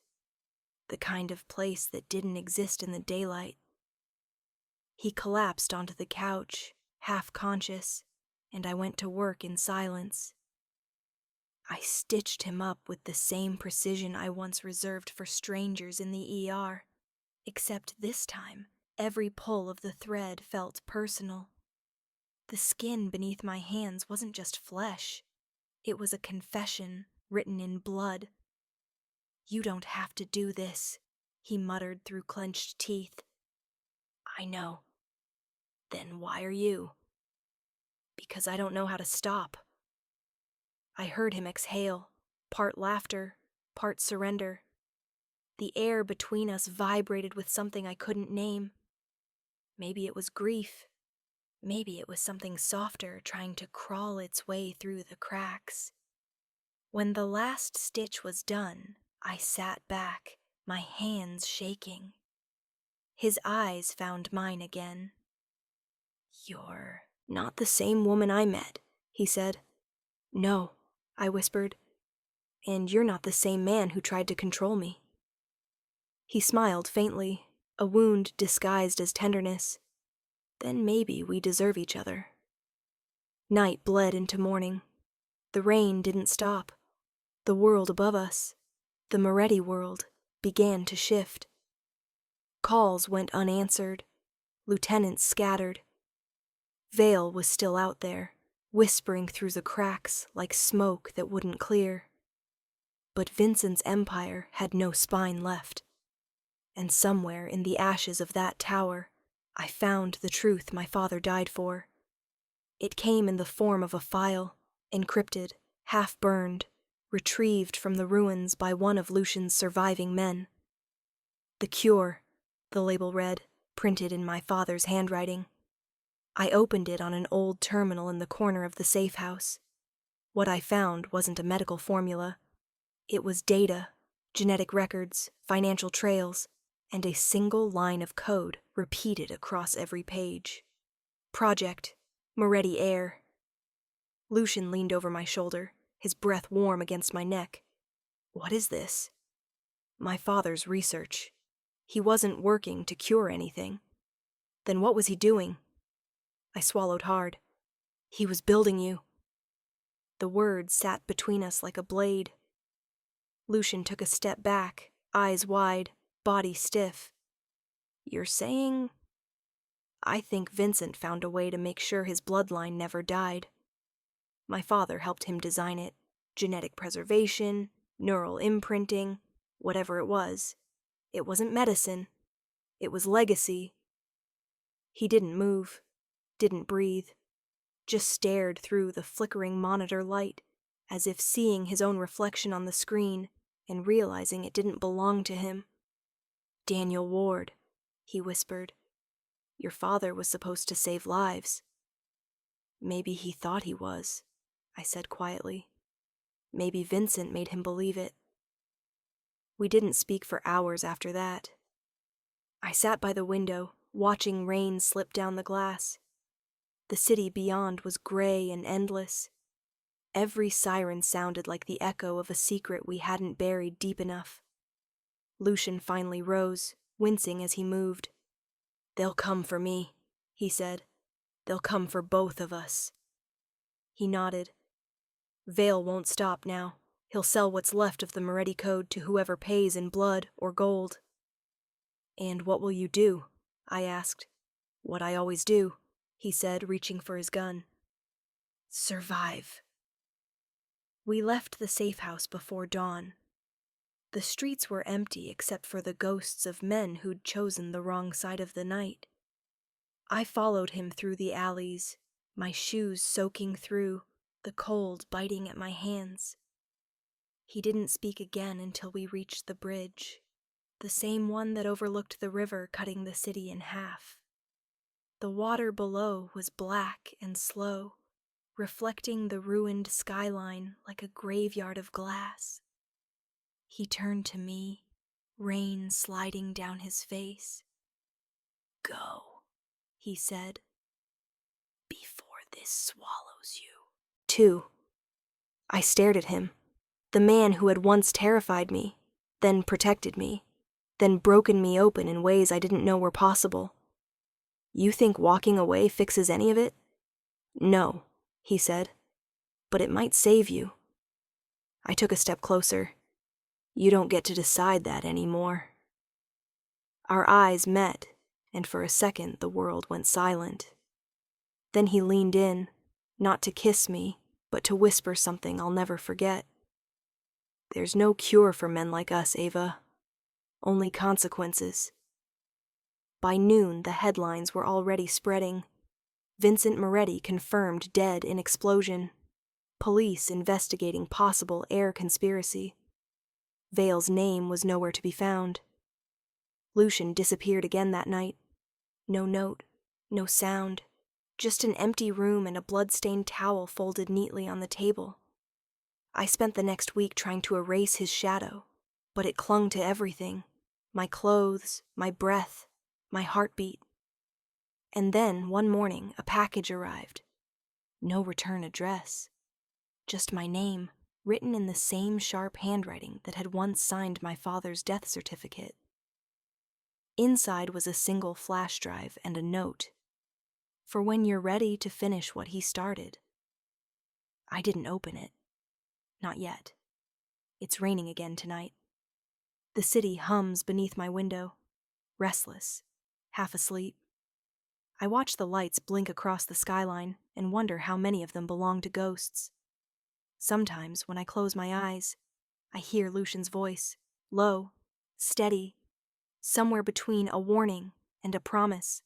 the kind of place that didn't exist in the daylight. He collapsed onto the couch, half conscious, and I went to work in silence. I stitched him up with the same precision I once reserved for strangers in the ER, except this time, every pull of the thread felt personal. The skin beneath my hands wasn't just flesh. It was a confession written in blood. "You don't have to do this," he muttered through clenched teeth. "I know." "Then why are you?" "Because I don't know how to stop." I heard him exhale, part laughter, part surrender. The air between us vibrated with something I couldn't name. Maybe it was grief. Maybe it was something softer trying to crawl its way through the cracks. When the last stitch was done, I sat back, my hands shaking. His eyes found mine again. "You're not the same woman I met," he said. "No," I whispered. "And you're not the same man who tried to control me." He smiled faintly, a wound disguised as tenderness. "Then maybe we deserve each other." Night bled into morning. The rain didn't stop. The world above us, the Moretti world, began to shift. Calls went unanswered. Lieutenants scattered. Vale was still out there, whispering through the cracks like smoke that wouldn't clear. But Vincent's empire had no spine left. And somewhere in the ashes of that tower, I found the truth my father died for. It came in the form of a file, encrypted, half-burned, retrieved from the ruins by one of Lucian's surviving men. "The Cure," the label read, printed in my father's handwriting. I opened it on an old terminal in the corner of the safe house. What I found wasn't a medical formula. It was data, genetic records, financial trails, and a single line of code repeated across every page. Project Moretti Air. Lucian leaned over my shoulder, his breath warm against my neck. "What is this?" "My father's research. He wasn't working to cure anything." "Then what was he doing?" I swallowed hard. "He was building you." The word sat between us like a blade. Lucian took a step back, eyes wide, body stiff. "You're saying—" "I think Vincent found a way to make sure his bloodline never died. My father helped him design it. Genetic preservation, neural imprinting, whatever it was. It wasn't medicine. It was legacy." He didn't move, didn't breathe, just stared through the flickering monitor light, as if seeing his own reflection on the screen and realizing it didn't belong to him. "Daniel Ward," he whispered. "Your father was supposed to save lives." "Maybe he thought he was," I said quietly. "Maybe Vincent made him believe it." We didn't speak for hours after that. I sat by the window, watching rain slip down the glass. The city beyond was gray and endless. Every siren sounded like the echo of a secret we hadn't buried deep enough. Lucian finally rose, wincing as he moved. "They'll come for me," he said. "They'll come for both of us." He nodded. "Vale won't stop now. He'll sell what's left of the Moretti Code to whoever pays in blood or gold." "And what will you do?" I asked. "What I always do," he said, reaching for his gun. "Survive." We left the safe house before dawn. The streets were empty except for the ghosts of men who'd chosen the wrong side of the night. I followed him through the alleys, my shoes soaking through, the cold biting at my hands. He didn't speak again until we reached the bridge, the same one that overlooked the river cutting the city in half. The water below was black and slow, reflecting the ruined skyline like a graveyard of glass. He turned to me, rain sliding down his face. "Go," he said, "before this swallows you." 2. I stared at him, the man who had once terrified me, then protected me, then broken me open in ways I didn't know were possible. "You think walking away fixes any of it?" "No," he said, "but it might save you." I took a step closer. "You don't get to decide that anymore." Our eyes met, and for a second the world went silent. Then he leaned in, not to kiss me, but to whisper something I'll never forget. "There's no cure for men like us, Ava. Only consequences." By noon, the headlines were already spreading. Vincent Moretti confirmed dead in explosion. Police investigating possible air conspiracy. Vale's name was nowhere to be found. Lucian disappeared again that night. No note, no sound, just an empty room and a blood-stained towel folded neatly on the table. I spent the next week trying to erase his shadow, but it clung to everything. My clothes, my breath, my heartbeat. And then, one morning, a package arrived. No return address. Just my name, written in the same sharp handwriting that had once signed my father's death certificate. Inside was a single flash drive and a note. "For when you're ready to finish what he started." I didn't open it. Not yet. It's raining again tonight. The city hums beneath my window, restless, half asleep. I watch the lights blink across the skyline and wonder how many of them belong to ghosts. Sometimes, when I close my eyes, I hear Lucian's voice, low, steady, somewhere between a warning and a promise.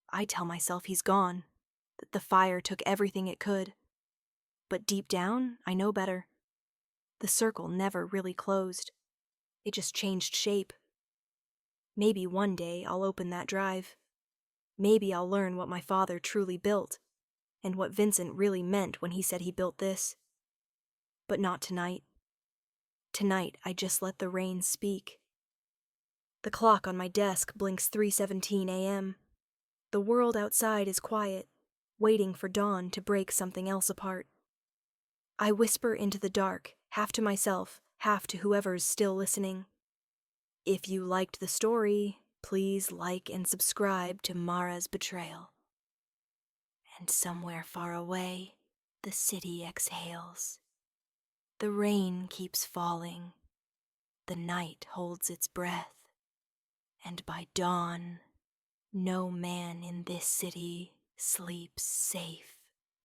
I tell myself he's gone, that the fire took everything it could. But deep down, I know better. The circle never really closed. It just changed shape. Maybe one day I'll open that drive. Maybe I'll learn what my father truly built, and what Vincent really meant when he said he built this. But not tonight. Tonight, I just let the rain speak. The clock on my desk blinks 3:17 a.m. The world outside is quiet, waiting for dawn to break something else apart. I whisper into the dark, half to myself, half to whoever's still listening. If you liked the story, please like and subscribe to Mara's Betrayal. And somewhere far away, the city exhales. The rain keeps falling. The night holds its breath. And by dawn, no man in this city sleeps safe.